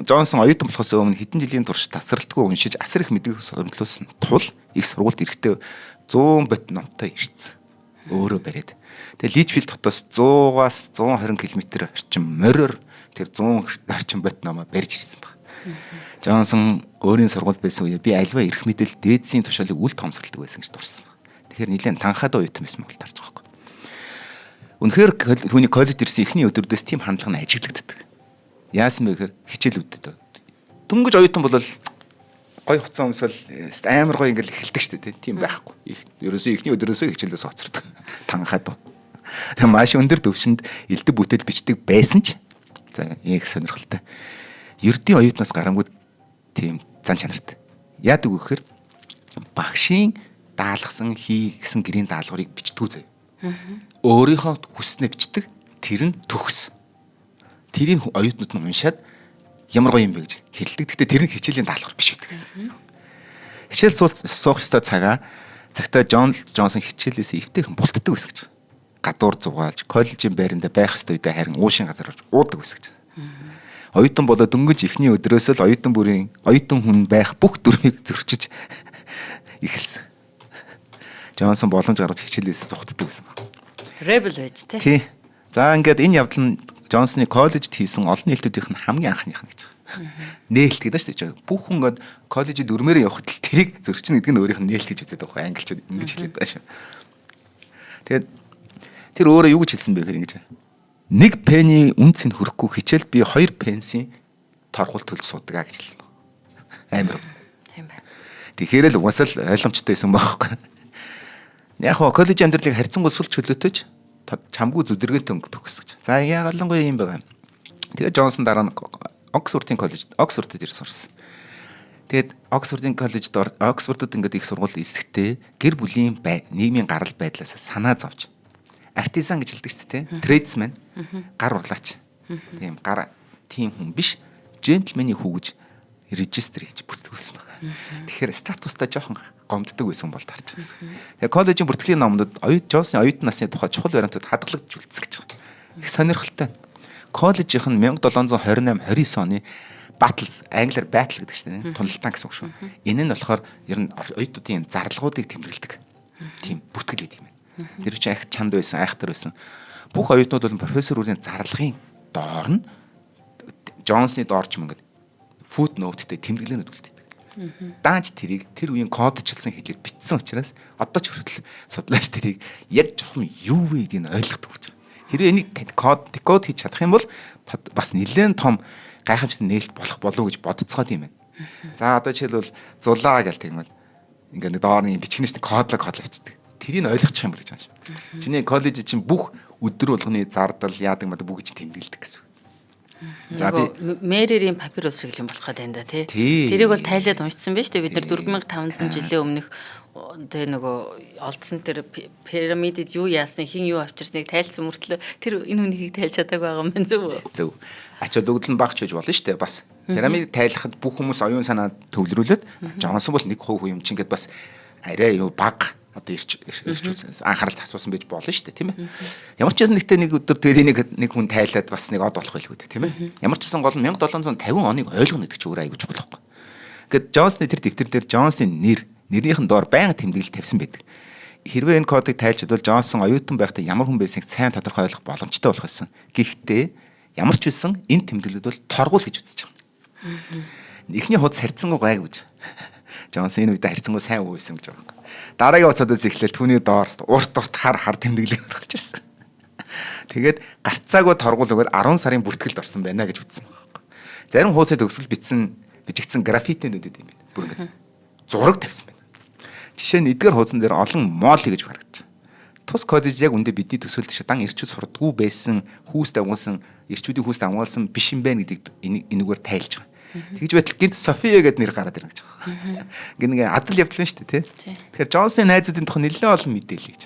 Джонсон оюутан болохоос өмнө хэдэн жилийн турш тасралтгүй уншиж асар их мэддэг сургуулиусан тул их сургуульд ирэхдээ 100 бот номтой ирсэн. Өөрөө бариад. Тэгээ Личфилд хотоос 100-аас 120 км орчим морьор тэр 100 орчим бот номоо барьж ирсэн баг. Джонсон өөрийн сургуульд байсан үе би альва эрх мэдэл дээдсийн тушаалыг үл томсголдог байсан гэж дурсан баг. Тэгэхээр нэлээд танхаад оюутан байсан бол тарж байгаа юм. Үнэхээр түүний коллеж ирсэн эхний өдрөөс тийм хандлага нь ажиглагддаг. Яасан бэ гэхээр хичээлүүдэд Дөнгөж оюутан бол гой хуцаа өмсөл амар гой ингээл эхэлдэг шүү дээ. Тийм байхгүй. Ерөөсөө ихний өдрөөсөө хичээлээс оцордог. Танхаад. Тэгээ маш өндөр төвшөнд элдв бүтээл бичдэг байсан ч за их сонирхолтой. Ердийн оюутнаас гарангууд тийм зан чанартай. Яадаг вэ гэхээр багшийн даалгасан хийгсэн гэрийн даалгаврыг бичдэг заяа. Өөрийнхөө хүснээ бичдэг. Тэр нь төгс. Тэрийг оюутнууд нь уншаад ямар гоё юм бэ гэж хэлдэг. Гэхдээ тэр нь хичээлийн даалгавар биш байдаг гэсэн. Хичээл суух ёстой цагтаа Джонсон хичээлээс эвтэйхэн бултдаг гэсэн гэж. Гадуур зугаалж, коллежийн байранда байх ёстой үедээ харин уушин газар орж уудаг гэсэн гэж. Оюутан болоод дөнгөж ихний өдрөөс л оюутан хүн байх бүх дүрмийг зөрчиж эхэлсэн. Джонсон боломж гаргаж хичээлээс зугтдаг гэсэн байна. Rebel байж тээ. Тий. За ингээд энэ явдал нь Джонсны коллежид хийсэн олон нийлтүүдийнх нь хамгийн анхных нь гэж байна. Нээлт гэдэг нь шүү дээ. Бүх хүн ингээд коллежид өрмөөрөө явахад л тэрийг зөрчин гэдэг нь өөрийнх нь нээлт гэж үздэг байхгүй англичууд ингэж хэлээд байгаа шүү. Тэгээд тэр өөрөө юу гэж хэлсэн бэ гэхээр ингэж. Нэг пенни үнцийг хөрөхгүй хичээл би 2 пенсийн торгуул төлж суудаг гэж хэлсэн байна. Амар. Тийм байна. Тэгэхээр л угсаал ойлгомжтой байсан байхгүй. Яг хоо коллежийн амьдралыг харьцангуй сул чөлөөтэйч чамгүй зүдэргэнтэй өнгө төгс гэж. За яагалангуй юм байгаа. Тэгээд Джонсон дараа нь Оксфордын коллежид ирж сурсан. Тэгээд Оксфордод ингээд их сургууль эсэхтэй гэр бүлийн нийгмийн гарал байдлаас санаа зовж артизан гэж хэлдэг шүү дээ. Трэдсмен, гар урлаач. Тийм хүн биш, джентльмений хүү гэж регистр хийж бүртгүүлсэн байна. Тэгэхээр статустай жоохон гомддог байсан бол таарч байсан. Тэгээ коллежийн бүртгэлийн номнод Джонсны оюутан насны тухай чухал баримтууд хадгалагдж үлдсэн гэж байна. Их сонирхолтой. Коллежийнх нь 1728-29 оны Battles, англиар battle гэдэг чинь туналтан гэсэн үг шүү. Энэ нь болохоор ер нь оюутнуудын зарлагуудыг тэмдэглэдэг. Тийм бүртгэл гэдэг юм байна. Тэр чинь их чанд байсан, айхтар байсан. Бүх оюутнууд бол профессор үрийн зарлагын доор нь Джонсны доор ч юм ингээд footnote-тэй тэмдэглэнүүд үлдээдэг. Даанч тэр үеийн кодчилсан хэлээр бичсэн учраас одоо ч хүртэл судлаач тэрийг яг жоохон юу вэ гэдгийг ойлгодог гэж. Хэрвээ энийг код хийж чадах юм бол бас нэлээд том гайхамшигт нээлт болох болов уу гэж бодцоход юм байна. За одоо жишээлбэл зулаа гэл тэгмэл ингээд доорны бичгнээс кодлог бичдэг. Тэрийг ойлгочих юм бол гэж байна шүү. Чиний коллеж чинь бүх өдөр болгоны зардал яадаг маа бүгд тэмдэглэдэг гэсэн. За би мэрийн папирус шиг юм болох гэдэг энэ да тий. Тэрийг бол тайлаад уншсан байж тээ бид нар 4500 жилийн өмнөх тэгээ нөгөө олдсон тэр пирамидад юу яасныг хин юу авчирсныг тайлсан мөртлөө тэр энэ хүнийг тайлж чадаагүй байгаа юм байна зөв. Зөв. Ачаад өгдөл нь багч гэж болно шүү дээ бас. Пирамид тайлахад бүх хүмүүс оюун санаа төвлөрүүлээд Джонсон бол 1% юм чинь гэд бас арай юу баг одоо ирч анхаарал засуусан байж болно шүү дээ тийм ээ. Ямар ч байсан нэгтээ нэг өдөр тэгээд нэг хүн тайлаад бас нэг од болох байлгүй дээ тийм ээ. Ямар ч байсан гол нь 1750 оныг ойлгоно гэдэг чинь өөр аягүй чухал байхгүй. Гэт Джонсны тэр дэвтэр дээр Джонсны нэрнийхэн доор байнга тэмдэглэл тавьсан байдаг. Хэрвээ энэ кодыг тайлж чадвал Джонсон оюутан байхдаа ямар хүн байсныг сайн тодорхой ойлгох боломжтой болох байсан. Гэхдээ ямар ч байсан энэ тэмдэглэлд бол торгуул гэж үзэж байгаа. Эхний хуудас харьцангуй гайг гэж. Джонсон энэ үед харьцангуй сайн уу байсан гэж байгаа. Дараагийн хуцаадаас эхлээл түүний доор урт хар тэмдэглэл гарч ирсэн. Тэгээд гарцаагүй торгуул өгөөд 10 сарын бүртгэлд орсон байна гэж үзсэн байна. Зарим хуудсад төгсгөл бичигдсэн граффитинууд гэдэг юм байна. Бүр ингээд зураг тавьсан байна. Жишээ нь эдгээр хуудсан дээр олон мол гэж харагдаж. Тус кодж яг үндэ бидний төсөөлт шиг дан ирчүүд сурдггүй байсан, хүүст агуулсан, ирчүүдийн хүүст агуулсан биш юм байна гэдгийг энэгээр тайлж байгаа. Тэгж байтал гинт София гэдэг нэр гараад ирнэ гэж байгаа. Гин адал явдал нь шүү дээ, тий. Тэгэхээр Джонсны найзуудын тухай нэлээд олон мэдээлэл гэж.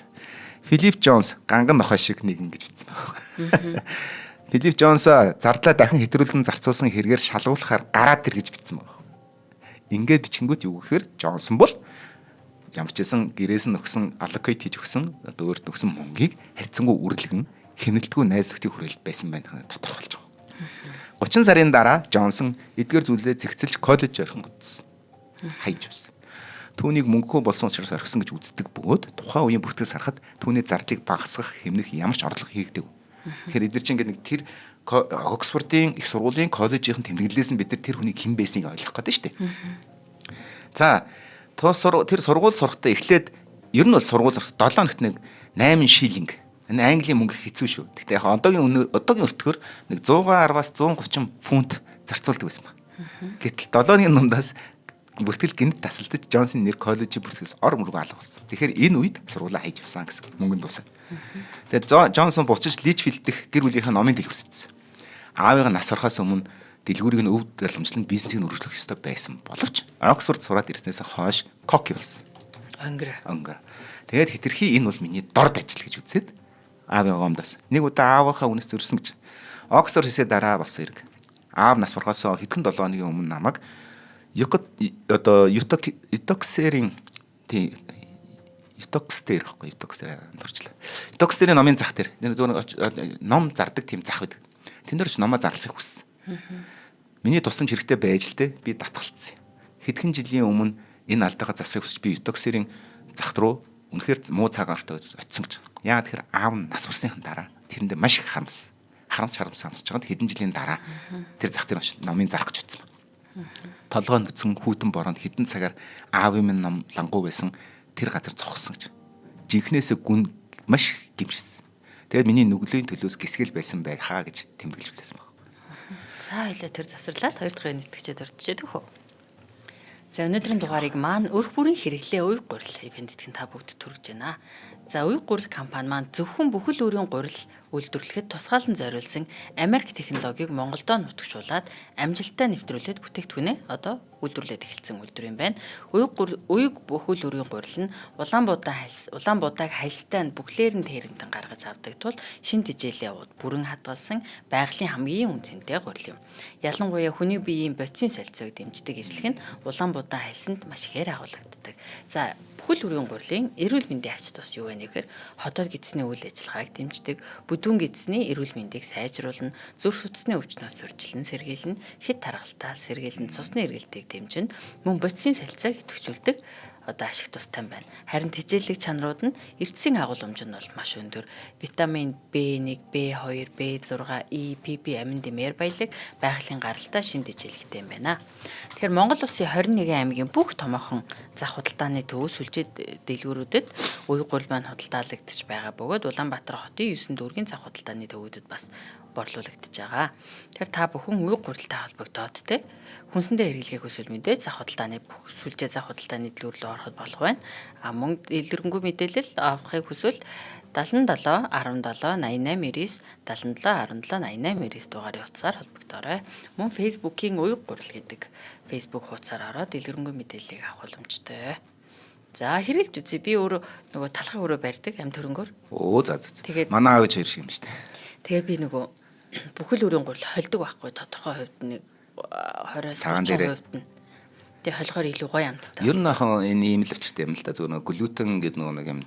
Филипп Джонс ганган нохой шиг нэг ингэж бичсэн байна. Филипп Джонс зардлаа дахин хэтрүүлэн зарцуулсан хэрэгээр шалгуулахаар гараад ир гэж бичсэн байна. Ингээд бичингүүт юу гэхээр Джонсон бол ямар ч байсан гэрээс нь өгсөн allocate хийж өгсөн одоо өөрт өгсөн мөнгийг харьцангуй үрлэгэн хяналтгүй найз нөхдийн хүрээлэлд байсан байна тодорхойлж байгаа. 30 сарын дараа Джонсон эдгээр зүйлээ зэгцэлж коллеж орхон үзсэн. Хайж байсан. Түүнийг мөнгөгүй болсон учраас орхисон гэж үздэг бөгөөд тухайн үеийн бүртгэл сарахад түүний зардлыг багасгах хэмнэх ямар ч орлого хийгдэв. Тэгэхээр эдгээр чинь ингээд нэг тэр Оксфордын их сургуулийн коллежийн тэмдэглэлээс нь бид нар тэр хүнийг хэн байсныг ойлгох гэдэг шүү дээ. За тэр сургууль сурахтаа эхлээд ер нь бол сургууль 7 хоногт нэг 8 шиллинг. Энэ Английн мөнгө хэцүү шүү. Гэхдээ яг одоогийн өртгөр нэг 110-аас 130 фунт зарцуулдаг байсан ба. Гэтэл 7-ны дундаас бүртгэл гинт тасалдаж Джонсын нэр коллежийн бүртгэлс ор мөргөө алга болсон. Тэгэхээр энэ үед сургуулаа хайж авсан гэсэн мөнгөнд дуусаа. Тэгээд Джонсон буцаж Личфилд дэх гэр бүлийнхээ номын дэлгүүрсэжсэн. Аавыгаа нас барахаас өмнө дэлгүүрийг нь өв дарламжлан бизнесийг нь өргөжлөх ёстой байсан боловч Оксфорд сураад ирснээс хойш коки болсон. Онгор. Тэгээд хитрхи энэ бол миний дорд ажил гэж үзээд аавын гомдоос нэг удаа аавынхаа үнэс зөрсөн гэж Оксфорд хийсээ дараа болсон хэрэг. Аав нас барахаас хэдхэн 7 хоногийн өмнө намайг Ютокстерийн номын зах дээр ном зардаг тийм зах байдаг. Тэн дээр ч номоо зарлахыг хүссэн. Миний тусламж хэрэгтэй байж л дээ би татгалцсан. Хэдхэн жилийн өмнө энэ алдаагаа засахыг хүсэж би Ютокстерийн зах руу үнэхээр муу цагаартай очисон гэж. Яа тэгэхээр аав нь нас барсныхан дараа тэрэндээ маш их харамсаж байгаа хэдэн жилийн дараа тэр зах дээр номын зарах гэж очисон. Толгой нүцэн хүүтэн бороонд хэдэн цагаар аавын минь ном лангуу байсан тэр газар зогссон гэж. Жинхнээсээ гүн маш гимшсэн. Тэгээд миний нүглийн төлөөс гисгэл байсан байхаа гэж тэмдэглэж үлээсэн баг. За хоёлаа тэр завсарлаад 2 дахь нэтгэжээд орчиж өгөх үү. За өнөөдрийн дугаарыг маань өрх бүрийн хэрэглээ уй гурил ивэнтэтгэн та бүгд түргэж байна. За уй гурил компани маань зөвхөн бүхэл өөрийн гурил үйлдвэрлэхэд тусгаалan зориулсан Америк технологиг Монголдо нутагшуулаад амжилттай нэвтрүүлээд бүтээгдэхүүнээ одоо үйлдвэрлээд эхэлсэн үйлдвэр юм байна. Уйг бүхэл өөрийн гурил нь Улаанбуудааг хайлттай бүхлээр нь тэрэгтэн гаргаж авдаг тул шин тижээлээ бүрэн хадгалсан байгалийн хамгийн үнцэнтэй гурил юм. Ялангуяа хүний биеийн ботсын солилцоог дэмждэг эслэх нь Улаанбуудаа хайлсанд маш ихээр агуулгаддаг. За бүхэл бүрийн гурилын эрүүл мэндийн ач тус юу вэ гэхээр хотод гидсний үйл ажиллагааг дэмждэг, бүдүүн гидсний эрүүл мэндийг сайжруулна, зүрх судасны өвчнөөс сурчлан сэргийлнэ, хэд тархалтаа сэргийлнэ, цусны эргэлтийг дэмжинэ, мөн ботсын солилцоог идэвхжүүлдэг одоо ашиг тустай байна. Харин тижээлэг чанарууд нь эрдэсийн агуулмж нь бол маш өндөр. Витамин B1, B2, B6, E, PP амин дэмээр баялаг байгалийн гаралтай шин тижээлэгтэй юм байна. Тэгэхээр Монгол улсын 21 аймгийн бүх томоохон зах худалдааны төв сүлжээ дэлгүүрүүдэд уй гурил маань худалдаалагдаж байгаа бөгөөд Улаанбаатар хотын 9 дүүргийн зах худалдааны төвүүдэд бас борлуулагдаж байгаа. Тэгэхээр та бүхэн уй гурилтай холбогдоод те хүнсэндээ хэрэглэхийг хүсвэл мэдээж зах худалдааны бүх сүлжээ зах худалдааны дэлгүүр рүү ороход болох байна. Мөн дэлгэрэнгүй мэдээлэл авахыг хүсвэл 77 17 88 99 77 17 88 дугаарыг утсаар холбогдоорой. Мөн Facebook-ийн уй гурил гэдэг Facebook хуудасаар ороод дэлгэрэнгүй мэдээллийг авах боломжтой. За хэрэглэж үзье. Би өөрөө нөгөө талхаг өрөө барьдаг амт хөрөнгөөр. Тэгээд манай аав хоёр шиг юм шүү дээ. Тэгээ би нөгөө бүхэл өрийн гурил холдог байхгүй тодорхой хувьд нэг 20-30% нь. Тэгээ холгоор илүү гоё амттай. Ер нь ахаа энэ ийм л өвчтэй юм л да. Зөв нөгөө глютен гэдэг нөгөө нэг юм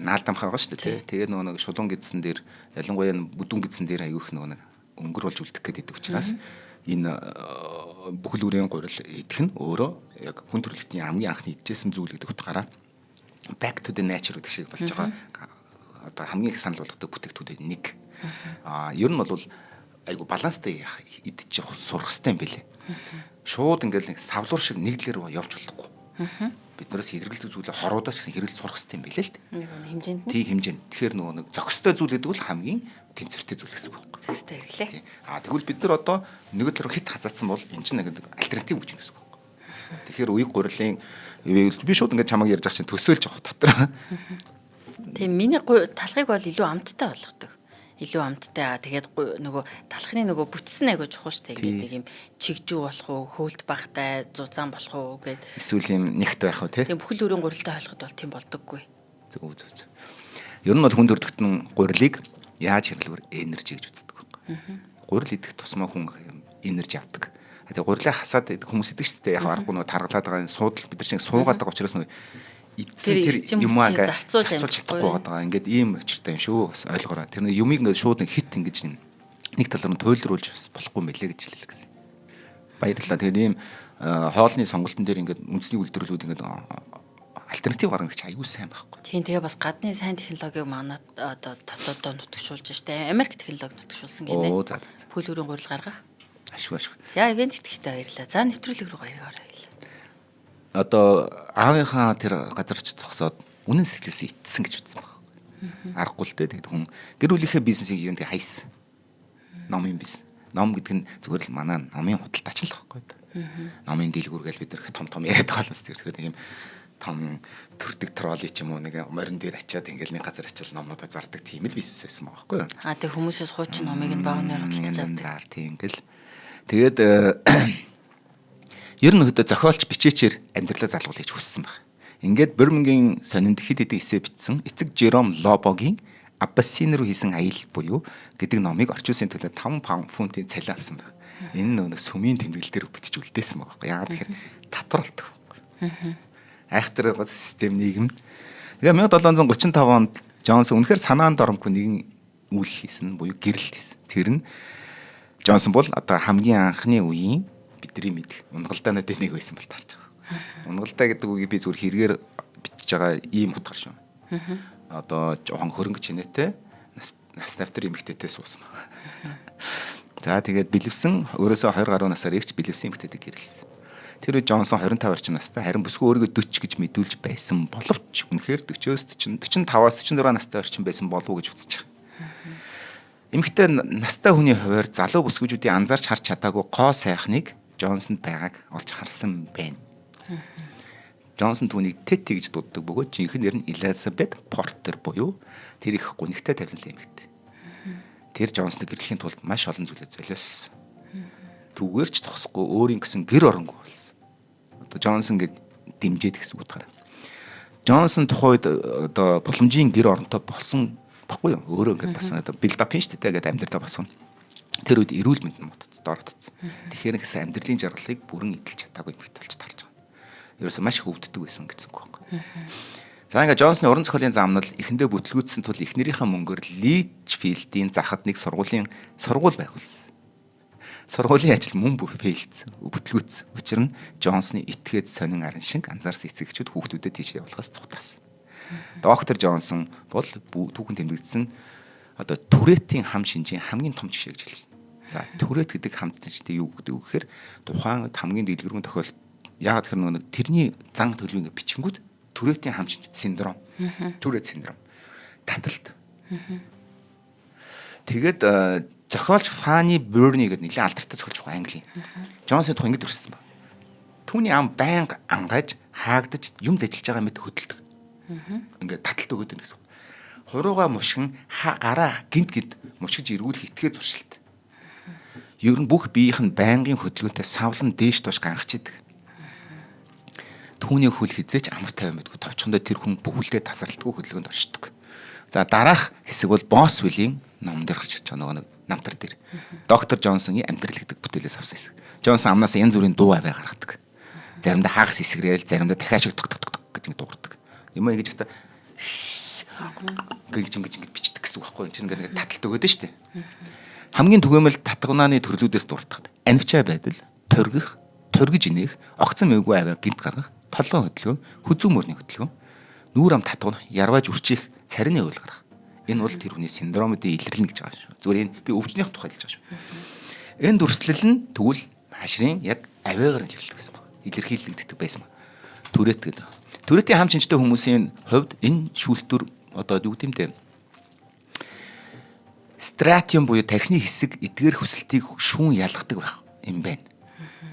наалдамхаа байгаа шүү дээ. Тэгээ нөгөө нэг шулуун гэдсэн дээр ялангуяа бүдүүн гэдсэн дээр аюух нөгөө нэг өнгөр болж үлдэх гэдэг учраас энэ бүхэл үрийн гурил идэх нь өөрөө яг хүн төрөлхтний хамгийн анхны идчихсэн зүйл гэдэг утгаараа back to the nature гэдэг шиг болж байгаа. Одоо хамгийн их санал болгодог бүтээгдэхүүнүүд нэг. Ер нь бол айгу баланстай идчих сурах хэрэгтэй юм билээ. Шууд ингээл савлуур шиг нэглэр явж болохгүй. Биднээс хэрэгэлдэг зүйлээ хороодоос гэсэн хэрэгэл сурах хэрэгтэй юм билээ л дээ. Нэг хэмжээнд. Тийм хэмжээнд. Тэгэхээр нөгөө нэг зохистой зүйл гэдэг бол хамгийн тэнцвэртэй зүйл гэсэн үг байхгүй. Зохистой хэрэглээ. Тэгвэл бид нар одоо нэг л хит хазаацсан бол энэ чинь нэг альтернатив үгүй гэсэн үг байхгүй. Тэгэхээр уяг гурилын би шууд ингээд чамайг ярьж байгаа чинь төсөөлж явах дотор. Тийм миний талхыг бол илүү амттай болгодог. Илүү амттай. Тэгээд нөгөө талхны нөгөө бүтцэн айгуу чухал штэ. Ингээд юм чигжүү болох уу, хөөлт багтай, зузаан болох уу гэд. Эсвэл юм нэгт байх уу тий. Тийм бүхэл өрийн гурилтай ойлгоход бол тийм болдоггүй. Зөв. Ер нь бол хүн төрөлхтөн гурилыг яаж хэрэглэхээр энержи гэж үздэг байхгүй. Гурил идэх тусмаа хүн энержи авдаг. Тэгээ гурилаа хасаад хүмүүс идэг шүү дээ. Яг аргагүй нөгөө таргалаад байгаа суудал бид нар чинь суугаад байгаа учраас нөгөө эдсэн тэр юмаа зарцуулж чадахгүй байгаа. Ингээд ийм очиртай юм шүү. Бас ойлгоорой. Тэр нэг юмыг ингээд шууд хит ингэж нэг талаар нь туйлруулж болохгүй мэлээ гэж хэлээ гэсэн. Баярлалаа. Тэгээд ийм хоолны сонголтын дээр ингээд үндэсний үйлдвэрлэлүүд ингээд альтернатив гаргах гэж аюу сайн байхгүй. Тийм тэгээ бас гадны сайн технологиг манай одоо дотоодоо нутагшуулж штэ. Америк технологи нутагшуулсан гинэ. Бүхэл өрийн гурил гаргах. Ашгүй. За ивент итгэжтэй баярлалаа. За нэвтрүүлэг рүү баяраар. Одоо аавынхаа тэр газарч зогсоод үнэн сэтгэлээс итсэн гэж үзсэн баг. Аргагүй л дээ тэгэд хүн гэр бүлийнхээ бизнесийг юу нэг хайсан. Номын бизнес. Ном гэдэг нь зүгээр л манай номын худалдаач л байхгүй. Номын дэлгүүр гэж бид нэр том яриад байгаа л зүгээр нэг юм том төрдөг тролли ч юм уу нэг морин дээр ачаад ингээл нэг газар ачаал номнуудаа зардаг тийм л бизнес байсан байгаа байхгүй. Тэг хүмүүсээс хуучин номыг нь багнаар худалдаж тийм ингээл тэгээд ер нь хөдөө зохиолч бичээчээр амьдралаа залгуулж хүссэн баг. Ингээд Бирмингем сонинд хэд хэдэн эссе бичсэн эцэг Жером Лобогийн Аббасин руу хийсэн аял буюу гэдэг номыг орчуулсан төлөө 5 фунтын цалин авсан баг. Энэ нэг сүмийн тэмдэглэл дээр бичиж үлдээсэн байгаа байхгүй. Яагаад тэгэхээр татвар авдаг. Айхтар систем нийгэм. Тэгээ 1735 онд Джонсон үнэхээр санаанд оромгүй нэгэн үйл хийсэн буюу гэрэл хийсэн. Тэр нь Джонсон бол одоо хамгийн анхны үеийн бидний мэд унгалдаануудын нэг байсан бол таарч байгаа. Унгалдаа гэдэг үгийг би зүгээр хэрэгээр бичиж байгаа ийм утгаар шүү. Одоо жоохон хөрөнгө чинээтэй нас навтар эмэгтэйтэй суусан. За тэгээд бэлэвсэн өөрөөсөө 20 гаруй насаар игч бэлэвсэн эмэгтэйтэй гэрэлсэн. Тэр үед Джонсон 25 орчим настай харин бүсгүй өөрийгөө 40 гэж мэдүүлж байсан боловч үнэхээр 40-оос 40 45-аас 46 настай орчим байсан болов уу гэж үзэж байгаа. Эмэгтэй настай хүний хувьд залуу бүсгүйчүүдийн анзаарч харж чадаагүй гоо сайхныг Джонсонд байгааг олж харсан байна. Джонсон түүнийг Тети гэж дууддаг бөгөөд жинхэнэ нэр нь Элизабет Портер буюу тэр их гүнигтэй тавилантай эмэгтэй. Тэр Джонсныг гэрлэхийн тулд маш олон зүйлээ золиосон. Түгээр ч зогсохгүй өөрийн гэсэн гэр оронгүй болсон. Одоо Джонсон гэд дэмжээд гэсэн утгаараа. Джонсон тухайд одоо боломжийн гэр оронтой болсон баггүй юу? Өөрөө ингээд бас одоо билдап шүү дээ гэдэг амьдралаа болсон. Тэр үед эрүүл мэнд нь муудц доордсон. Тэгэхээр гэсэн амьдралын жаргалыг бүрэн эдэлж чадаагүй мэт болж тарж байгаа. Ерөөсөө маш хөвддөг байсан гэсэн үг байхгүй. За ингээд Джонсны уран зохиолын замнал эхэндээ бүтлгүүцсэн тул эхнэрийнхээ мөнгөөр Личфилдийн захад нэг сургууль байгуулсан. Сургуулийн ажил мөн фейлдсэн, бүтлгүүцсэн. Учир нь Джонсны итгээд сонин арын шиг анзаарсан эцэгчүүд хүүхдүүдэд тийшээ явуулахаас цугтаасан. Доктор Джонсон бол түүхэн тэмдэглэсэн одоо Туретийн хам шинжийн хамгийн том жишээ гэж хэлсэн. За Турет гэдэг хам шинжтэй юу гэдэг вэ гэхээр тухайн хамгийн дэлгэрэнгүй тохиолдолд яагаад тэр нэг тэрний зан төлөвийн бичингүүд Туретийн хам шинж синдром. Турет синдром. Таталт. Тэгээд зохиолч Фани Берни гэдэг нэлээд алдартай зохиолч байгаа Английн. Джонсон тухайн ингэж төрсөн байна. Түүний ам байнга ангаж, хаагдаж, юм зэжилж байгаа мэт хөдөлдөг. Ингээд таталт өгöd гэсэн. Хурууга мушгин гараа гинт мушгиж эргүүлэх итгээ зуршилт. Ер нь бүх биеийнх нь байнгын хөдөлгөөнтэй савлан дээш доош гангаж идэг. Түүний хөл хизээч амар тайван мэдгүй товчхондоо тэр хүн бүхэлдээ тасралтгүй хөдөлгөөнд оршдог. За дараах хэсэг бол Босвеллийн ном дээр гарч ирж байгаа нэг намтар дээр. Доктор Джонсоны амьдрал гэдэг бүтээлээс авсан хэсэг. Джонсон амнаас янз бүрийн дуу аваа гаргадаг. Заримдаа хагас эсгрээл, заримдаа дахиад шиг ток гэж дуугардаг. Юм ингэж хата ингэж бичдэг гэсэн үг байхгүй юм чинь ингээд таталт өгöd нь шүү дээ. Хамгийн түгээмэл татгунааны төрлүүдээс дуртахад анивчаа байдал, торгиж инех, огцон мэггүй аваа гинт гаргах, толгой хөдөлгөөн, хүзүү мөрний хөдөлгөөн, нүүр ам татгуна, ярваж үрчих, царины уйл гарах. Энэ бол тэр хүний синдромуудын илэрлэн гэж байгаа шүү. Зүгээр энэ би өвчнийх тухай хэлж байгаа шүү. Энэ дүрслэл нь тэгвэл хашрын яг аваагаар нь хэлдэг гэсэн байна. Илэрхийлэгддэг байсан ба. Түрет гэдэг. Түретийн хам шинжтэй хүмүүсийн хувьд энэ шүүлтүр одоо юу гэмтэй стратиум буюу тархины хэсэг эдгээр хүсэлтийг шүүн ялгадаг байх юм байна.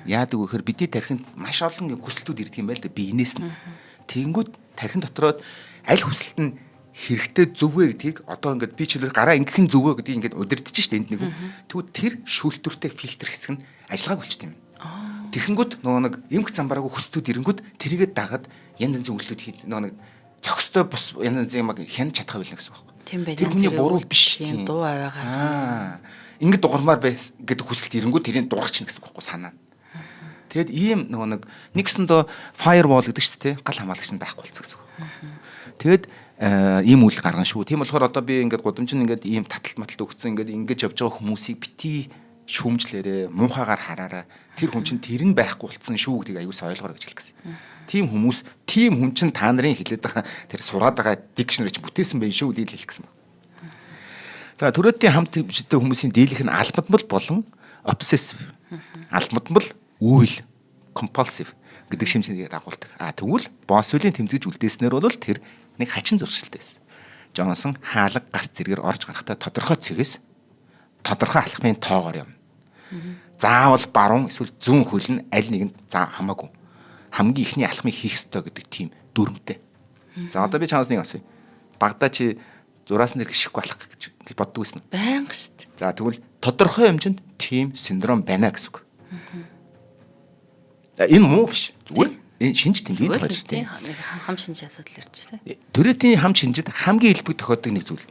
Яадаг вэ гэхээр бидний тархинд маш олон хүсэлтүүд ирдэг юм байл да биенээс нь. Тэгэнгүүт тархин дотроо аль хүсэлт нь хэрэгтэй зөв вэ гэдгийг одоо ингээд би чилэр гараа ингэхэн зөв вэ гэдгийг ингээд удирдах шүү дээ энд нэг. Тэгвэл тэр шүүлтүртэй фильтр хэсэг нь ажиллагааг үлчтэй юм. Тэгэнгүүт нөгөө нэг эмх замбараагүй хүсэлтүүд ирэнгүүт тэрийгэ дагаад янз янзын үйлдэлүүд хийх нөгөө нэг зохистой бус янз янзын юм хянаж чадах байлна гэсэн үг байна. Тийм байх. Тэр хүний буруу биш. Тийм дуу аваагаар. Ингээд дуурмаар байс гэдэг хүсэлт ирэнгүүт тэрийг дуурч чинь гэсэн үг байхгүй санаа. Тэгэд ийм нөгөө нэг гэсэндөө firewall гэдэг шүү дээ. Гал хамгаалагч нь байхгүй болсон гэсэн үг. Тэгэд ийм үйл гаргана шүү. Тийм болохоор одоо би ингээд гудамж нь ингээд ийм таталт маталт өгцөн ингээд явж байгаа хүмүүсийг бити шүүмжлээрээ муухагаар хараараа тэр хүн чинь тэр нь байхгүй болцсон шүү гэдгийг аюус ойлгоорой гэж хэлсэн. Тийм хүн чинь та нарын хэлээд байгаа тэр сураад байгаа дикшнери чинь бүтээсэн байх шүү гэдгийг хэлэх гэсэн байна. За төрөөтийн хамт бичдэг хүмүүсийн дийлэх нь албадмал болон obsessive. Албадмал үйл compulsive гэдэг шимжлэгийг дагуулдаг. Тэгвэл Босвеллийн тэмцэж үлдээснээр бол тэр нэг хачин зуршилтай байсан. Джонсон хаалга гарц зэргээр орж гарахтаа тодорхой цэгээс тодорхой алхмын тоогоор юм. Заавал баруун эсвэл зүүн хөл нь аль нэгэнд хамаагүй. Хамгийн ихний алхмыг хийх ёстой гэдэг тийм дүрмтэй. За одоо би чамаас нэг асууя. Багада чи зураас нэр гიშхгүй алах гэж боддог байсан уу? Байнга шүү дээ. За тэгвэл тодорхой хэмжээнд тийм синдром байна гэсэн үг. Энэ муу биш. Зүгээр энэ шинж тэмдгийн тохиолдож тийм. Хам шинж асуудал ярьж тийм. Төрөтийн хам шинжид хамгийн илбэг тохиолдог нэг зүйл.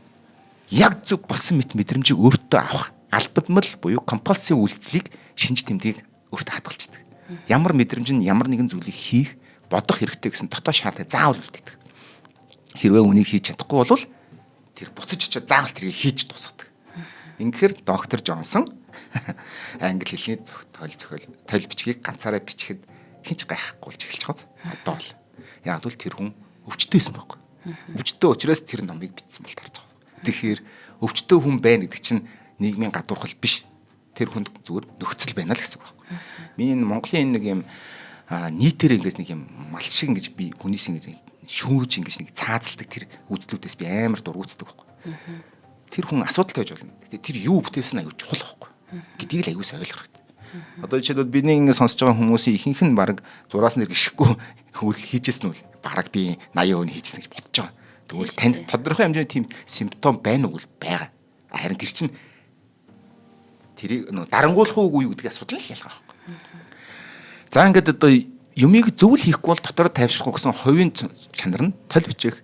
Яг зөв болсон мэдрэмжийг өөртөө авах албадмал буюу компульсив үйлдэлийг шинж тэмдгийг өөртөө хадгалждаг. Ямар мэдрэмж нь ямар нэгэн зүйлийг хийх, бодох хэрэгтэй гэсэн дотоод шаардлага заавал үлдээдэг. Хэрвээ үнийг хийж чадахгүй бол тэр буцаж очиод заавал тэрийг хийж дуусгадаг. Ингэхээр доктор Джонсон англи хэлний тойл бичгийг ганцаараа бичихэд хинч гайхахгүй болж эхэлж байгаа. Одоо бол яг л тэр хүн өвчтөйсэн байхгүй. Өвчтөй учраас тэр номыг бичсэн бол тарж байгаа. Тэгэхээр өвчтөй хүн байна гэдэг чинь нийгмийн гадуурхал биш. Тэр хүнд зүгээр нөхцөл байна л гэсэн үг байхгүй. Миний Монголын нэг юм нийтээр ингэж нэг юм мал шиг ингэж би хүнээс ингэж шүүж ингэж нэг цаазалдаг тэр үзлүүдээс би амар дургуутдаг байхгүй. Тэр хүн асуудалтай байж болно. Гэтэ тэр юу бүтээсэн аюу чухал байхгүй. Гэдгийг л аюус ойлгох хэрэгтэй. Одоо жишээлбэл бидний ингэ сонсож байгаа хүмүүсийн ихэнх нь баг зураас нэр гიშгүй хөл хийжсэн нь баг би 80% нь хийжсэн гэж бодож байгаа. Тэгвэл танд тодорхой хэмжээний тийм симптом байна уу байгаа. Харин тэр чинь тэрийг дарангуулах уугүй юу гэдэг асуудал л ялгаа байхгүй. За ингээд одоо юмыг зөвл хийхгүй бол дотор тайвшрахгүй гэсэн хувийн чанар нь толь бичих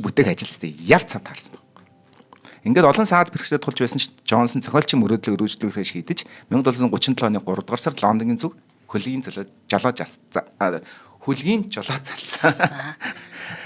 бүтээх ажилттай яв цав таарсан байна. Ингээд олон саад бэрхшээлд тулж байсан Джонсон зохиолчийн мөрөөдлөг өргөжлөхөөр шийдэж 1737 оны 3 дугаар сард Лондонгийн зүг хөлгийн жолоо залцсан.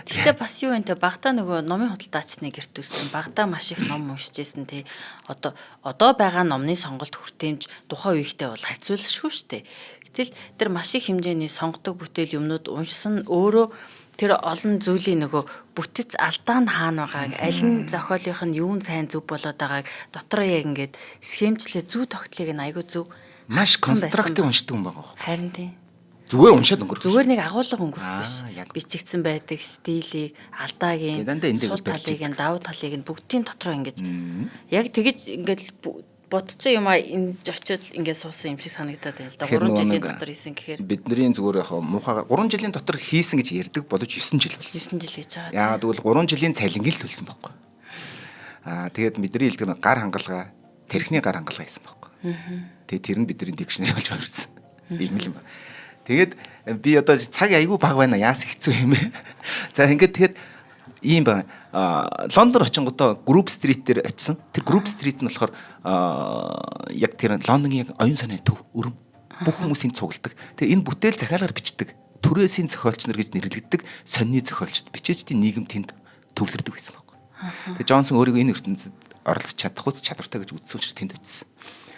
Гэтэ бас юу вэ? Багтаа нөгөө номын худалдаачны гэрт үссэн. Багтаа маш их ном уншижсэн тий. Одоо байгаа номны сонголт хүртээмж тухайн үеийнхтэй бол хацуулшгүй шүү дээ. Гэтэл тэр маш их хэмжээний сонгодог бүтээл юмнууд уншсан өөрөө тэр олон зүйлийн нөгөө бүтэц алдаа нь хаана байгааг, аль нь зохиолынх нь юун сайн зөв болоод байгааг дотроо яг ингээд схемчлээ зүү тогтлыг нь айгүй зөв маш конструктив уншдаг юм байгаа. Харин тий. Зүгээр уншаад өнгөрөх. Зүгээр нэг агуулга өнгөрөх биш. Бичигдсэн байдаг стилийг, алдаагийн, сул талыг, давуу талыг нь бүгдийн дотроо ингэж яг тэгэж ингээд бодцсон юм энд очиод ингээд суусан юм шиг санагдаад байна л да. 3 жилийн дотор хийсэн гэхээр бидний зүгээр яг муухай 3 жилийн дотор хийсэн гэж ярьдаг бодож 9 жил9 болсон. жил хийж байгаа. Яа тэгвэл 3 жилийн цалингийн л төлсөн байхгүй. Тэгээд бидний хэлдэг нь гар хангалгаа, тэрхний гар хангалгаа хийсэн байхгүй. Тэгээд тэр нь бидний дикшнери болж орсон. Ийм л юм ба. Тэгээд би одоо цаг айгүй баг байна. Яас хэцүү юм бэ? За ингээд тэгээд ийм ба Лондон очингуудаа Group Street дээр очисон. Тэр Group Street нь болохоор яг тэр Лондонгийн яг оюун санааны төв өрөм бүх хүмүүсийн цугладаг. Тэгээ энэ бүтээл захиалгаар бичдэг. Түрээсийн зохиолч нар гэж нэрлэгддэг сонины зохиолчд бичээчдийн нийгэм тэнд төвлөрдөг байсан байхгүй. Тэгээ Джонсон өөрийгөө энэ ертөнцид оролцож чадахгүй чадвартай гэж үзсэн учраас тэнд очисон.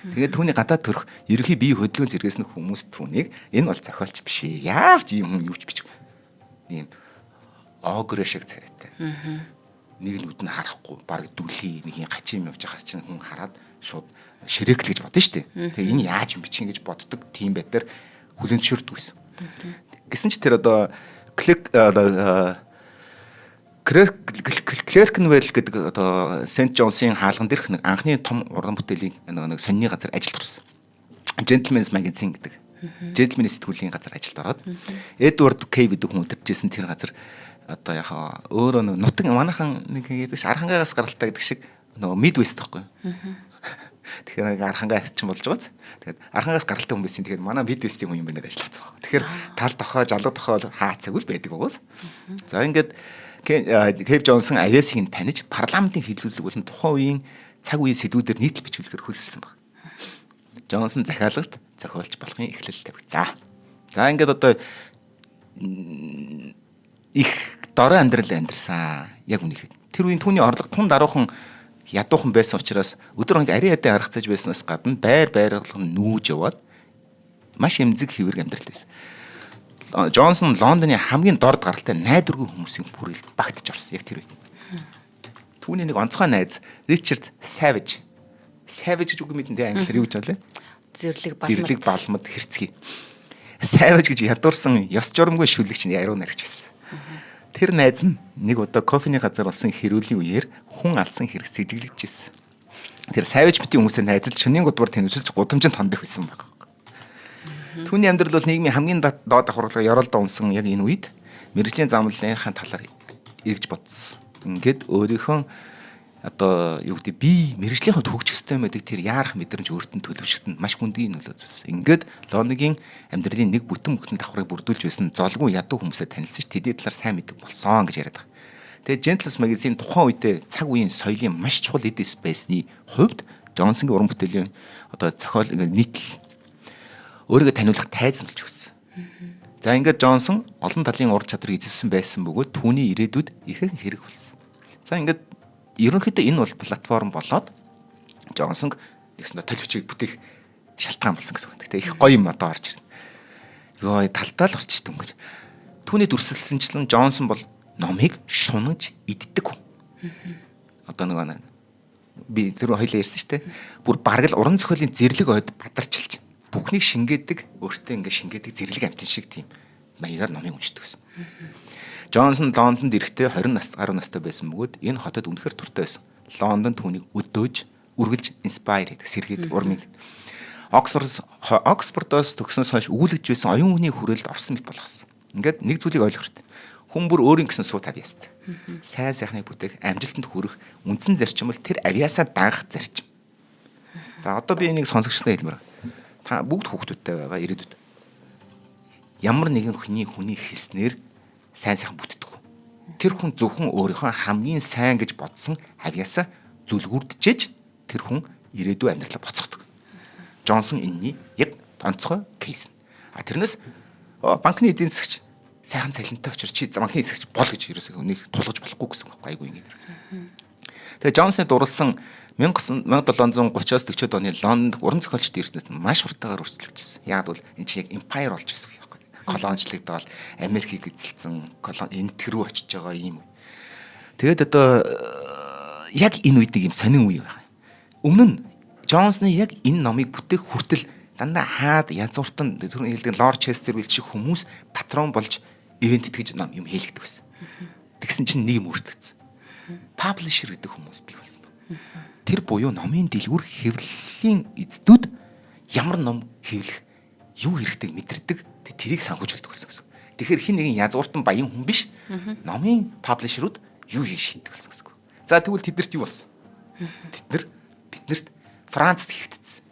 Тэгээд түүний гадаад төрх ерөнхий бие хөдөлгөөн зэрэгсэн хүмүүс түүнийг энэ бол зохиолч биш ээ. Яавч юм юм юуч бичих. Ийм огрэ шиг царайтай. Нэг нүд нь харахгүй баг дүлхий нэг юм гачим явж байгаа чинь хүн хараад шууд ширэкл гэж бодно шүү дээ. Тэгээ энэ яаж юм бичих гэж боддог тийм байдлаар хүлэн зөвшөөрдөг байсан. Гэсэн ч тэр одоо Clerkenwell гэдэг одоо Сент Джонсын хаалган дээрх нэг анхны том уран бүтээлийн нэг сонины газар ажилд орсон. Gentleman's Magazine гэдэг. Gentleman сэтгүүлийн газар ажилд ороод Edward Cave гэдэг хүн өдөржсэн тэр газар одоо яхаа өөрөө нутаг манайхан нэг ярьдагш архангаагаас гаралтай гэдэг шиг нөгөө Midwest байхгүй. Тэгэхээр архангаа чинь болж байгааз. Тэгээд архангаас гаралтай хүн байсан. Тэгээд манай Midwest-ийн хүн юм байна гэж ажилласан. Тэгэхээр тал тохоо, жалгад тохоо хаацаг үл байдаг уус. За ингээд Cave Johnson авиасыг нь таних парламентын хэллүүлэг болон тухайн үеийн цаг үеийн сэдвүүдээр нийтлэл бичвэлгээр хөлсөлсөн баг. Johnson захиалагт зохиолч болохын эхлэл тавигцаа. За ингээд одоо их дорой амьдрал амьдсан. Яг үнэхээр. Тэр үеийн түүний орлого тун даруухан ядуухан байсан учраас өдөр хоног ари ядаа аргацаж байснаас гадна байрлал нь нүүж яваад маш эмзэг хэврэг амьдралтай байсан. Джонсон Лондоны хамгийн дорд гаралтай найдваргүй хүмүүсийн бүрэлд багтж орсон яг тэр үед. Түүний нэг онцгой найз Ричард Savage гэж үг мэдэн тэ англиар юу гэж байна лээ? Зэрлэг балмад хэрцгий. Savage гэж ядуурсан ёс журамгүй шүлэгч нь яруу наригч байсан. Тэр найз нь нэг удаа кофений газар болсон хэрүүлийн үеэр хүн алсан хэрэг сэдэглэж ирсэн. Тэр Savage Pit-ийн хүмүүстэй найзалж шөнийн гудвар тэнцвэрч гудамжинд хондох байсан байгаа. Түүний амьдрал бол нийгмийн хамгийн доод давхаргалыг ёроолдоо унсан яг энэ үед мэрэгжлийн замналынхаа талаар эргэж бодсон. Ингээд өөрийнхөө одоо юу гэдэг би мэрэгжлийнхаа төгсөх ёстой байдаг тэр яарах мэдрэмж өөртөө төлөвшөлтөнд маш хүндий нөлөө зүйлсэн. Ингээд Лоныгийн амьдралын нэг бүтэн бүхний давхрыг бүрдүүлж байсан золгүй ядуу хүмүүсээ танилцж тэдний талаар сайн мэддэг болсон гэж яриад байгаа. Тэгээд Gentleman's Magazine тухайн үедээ цаг үеийн соёлын маш чухал эд байсны хувьд Джонсонгийн уран бүтээлийн одоо зохиол ингээд нийтлэл өөрийгөө таниулах тайз болж өгсөн. За ингээд Джонсон олон талын ур чадварыг эзэмсэн байсан бөгөөд түүний ирээдүйд ихэнх хэрэг болсон. За ингээд ерөнхийдөө энэ бол платформ болоод Джонсон нэгсэн төлөвчийг бүтээх шалтгаан болсон гэсэн үг. Тэгтээ их гоё юм одоо орж ирнэ. Йоо талдаа л орч ирсэн гэж. Түүний дүрсэлсэнчлэн Джонсон бол номыг шунаж иддэг хүн. Одоо нэг би тэр хоёлаа ярьсан шүү дээ. Бүр бараг л уран зохиолын зэрлэг ойд бадарчилж бүхнийг шингээдэг, өөртөө ингээ шингээдэг зэрлэг амтэн шиг тийм маягаар номыг уншдаг гэсэн. Джонсон Лондонд ирэхдээ 20 гаруй настай байсан бөгөөд энэ хотод үнэхээр туртай байсан. Лондон түүнийг өдөөж, үргэлж инспайр гэдэг сэргээд урмын. Оксфордоос төгснөөс хойш үүлгэж байсан оюун хүний хүрээлд орсон мэт болгосон. Ингээд нэг зүйлийг ойлгох хэрэгтэй. Хүн бүр өөрийн гэсэн суу тавьяастай. Сайн сайхныг бүтээх, амжилтанд хүрэх үндсэн зарчим бол тэр авьяасаа дагах зарчим. За одоо би энийг сонсогчтой хэлмээр. Та бүгд хүүхдүүдтэй байгаа ирээдүйд. Ямар нэгэн хүний хэлснээр сайн сайхан бүтдэг. Тэр хүн зөвхөн өөрийнхөө хамгийн сайн гэж бодсон авьяасаа зүлгүүрдчээж тэр хүн ирээдүй амьдралаа боцогддог. Джонсон энэний яг тонцгой кейс. Тэрнээс банкны эдийн засагч сайхан цалинтай учраас чи банкны эдийн засагч бол гэж ерөөсөө өнийг тулгаж болохгүй гэсэн үг байхгүй юу ингэ. Тэгээ Джонсон дурлсан 1730-аас 40-од оны Лондонд уран зохиолчдын эрдэнэс маш хурдтайгаар өөрчлөгдсөн. Яг бол энэ чинь яг empire болж байсан байхгүй. Колоничлагдаад Америкийг эзэлсэн, энэтх рүү очиж байгаа юм. Тэгээд одоо яг энэ үед нэг юм сонин үе байна. Өмнө нь Джонсны яг энэ номыг бүтээх хүртэл дандаа хаад язгууртан түрүүний хэлдэг Лорд Честервилл шиг хүмүүс патрон болж ивент итгэж ном юм хэлэгдэг байсан. Тэгсэн чинь нэг юм өөртгөцсөн. Publisher гэдэг хүмүүс бий болсон. Тэр буюу номын дэлгүүр хэвлэлийн эзэдүүд ямар ном хэвлэх юу хэрэгтэйг мэдэрдэг тэрийг санхүүжүүлдэг болсон гэсэн. Тэгэхээр хин нэгэн язгууртан баян хүн биш номын паблишерууд юу хийж шийддэг гэсэн. За тэгвэл тэднэрт юу болсон? Биднэрт Францд хийгдсэн.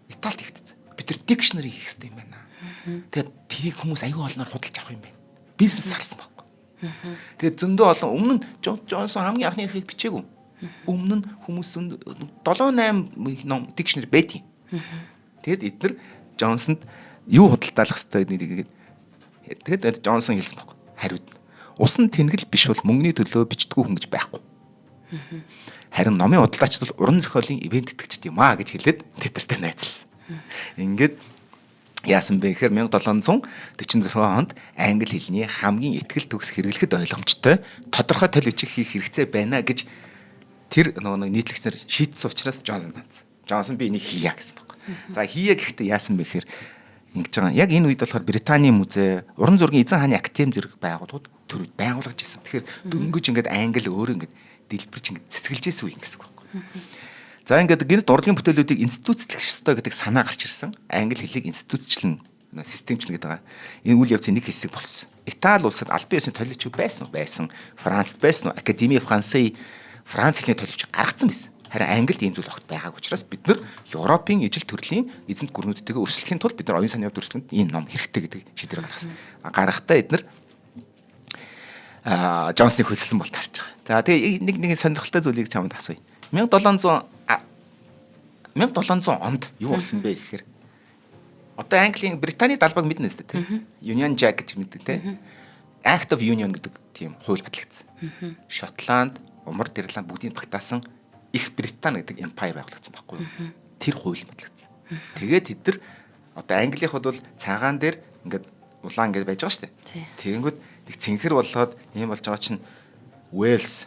Италид хийгдсэн. Бид нар дикшнери хийх хэрэгтэй юм байна. Тэгээд тэрийг хүмүүс аюу олноор худалдаж авах юм байна. Бизнес сарсан байхгүй. Тэгээд зөндөө олон өмнө нь Джонсон хамгийн анхны ихийг бичээгүй. Өмнө нь хүмүүс 7-8 ном дикшнери байдیں۔ Тэгээд эдгээр Джонсонд юу худалдаалах хэрэгтэй гэдэг. Тэгээд Джонсон хэлсэн байхгүй. Хариуд нь усан тэнгэл биш бол мөнгөний төлөө бичдэггүй хүн гэж байхгүй. Харин номын худалдаач бол уран зохиолын ивент итгэгчд юм аа гэж хэлээд тэдэртэй найзлсан. Ингээд яасан бэ гэхээр 1746 онд англи хэлний хамгийн ихтгэл төгс хэрэглэхэд ойлгомжтой тодорхой төлөвчийг хийх хэрэгцээ байна гэж тэр нэг нийтлэгчнэр шийдсэн учраас Джонсон таньсан. Джонсон би энийг хийя гэсэн баг. За хийя гэхдээ яасан бэ гэхээр ингэж байгаа. Яг энэ үед болохоор Британий музей, уран зургийн эзэн хааны академи зэрэг байгууллагууд төр үед байгуулгаж ирсэн. Тэгэхээр дөнгөж ингээд англи өөрөө ингээд дэлбэрч ингээд цэцгэлжээс үе гэсэн үг байхгүй. За ингээд гэнэт урлагийн бүтээлүүдийг институцлэх ёстой гэдэг санаа гарч ирсэн. Англи хэлийг институцчлэн системчлэн гэдэг байгаа. Энэ үйл явцын нэг хэсэг болсон. Итали улсад албан ёсны төлөвч байсан уу? Байсан. Францд байсан уу? Академи Францын Франц хэлний төлөвч гаргацсан байсан. Харин Англид ийм зүйл огт байгааг учраас бид нар Европын ижил төрлийн эзэнт гүрнүүдтэйгээ өрсөлдөхийн тулд бид нар оюун санааны дүрслэнд ийм ном хэрэгтэй гэдэг шийдвэр гаргасан. Гаргахдаа эдгээр Джонсныг хөсөлсөн бол таарч байгаа. За тэгээ нэг сонирхолтой зүйлийг чамд асууя. 1700 онд юу болсон бэ гэхээр одоо Английн Британий далбаг мэднэ үстэй тийм Union Jack гэж мэддэг тийм Act of Union гэдэг тийм хууль батлагдсан. Шотланд, Умард Ирланд бүгдийг багтаасан Их Британи гэдэг empire байгуулагдсан байхгүй юу? Тэр хууль батлагдсан. Тэгээд тэд нар одоо Английнход бол цагаан дээр ингээд улаан ингээд байж байгаа шүү дээ. Тэгэнгүүт нэг цэнхэр болоод ийм болж байгаа чинь Уэльс,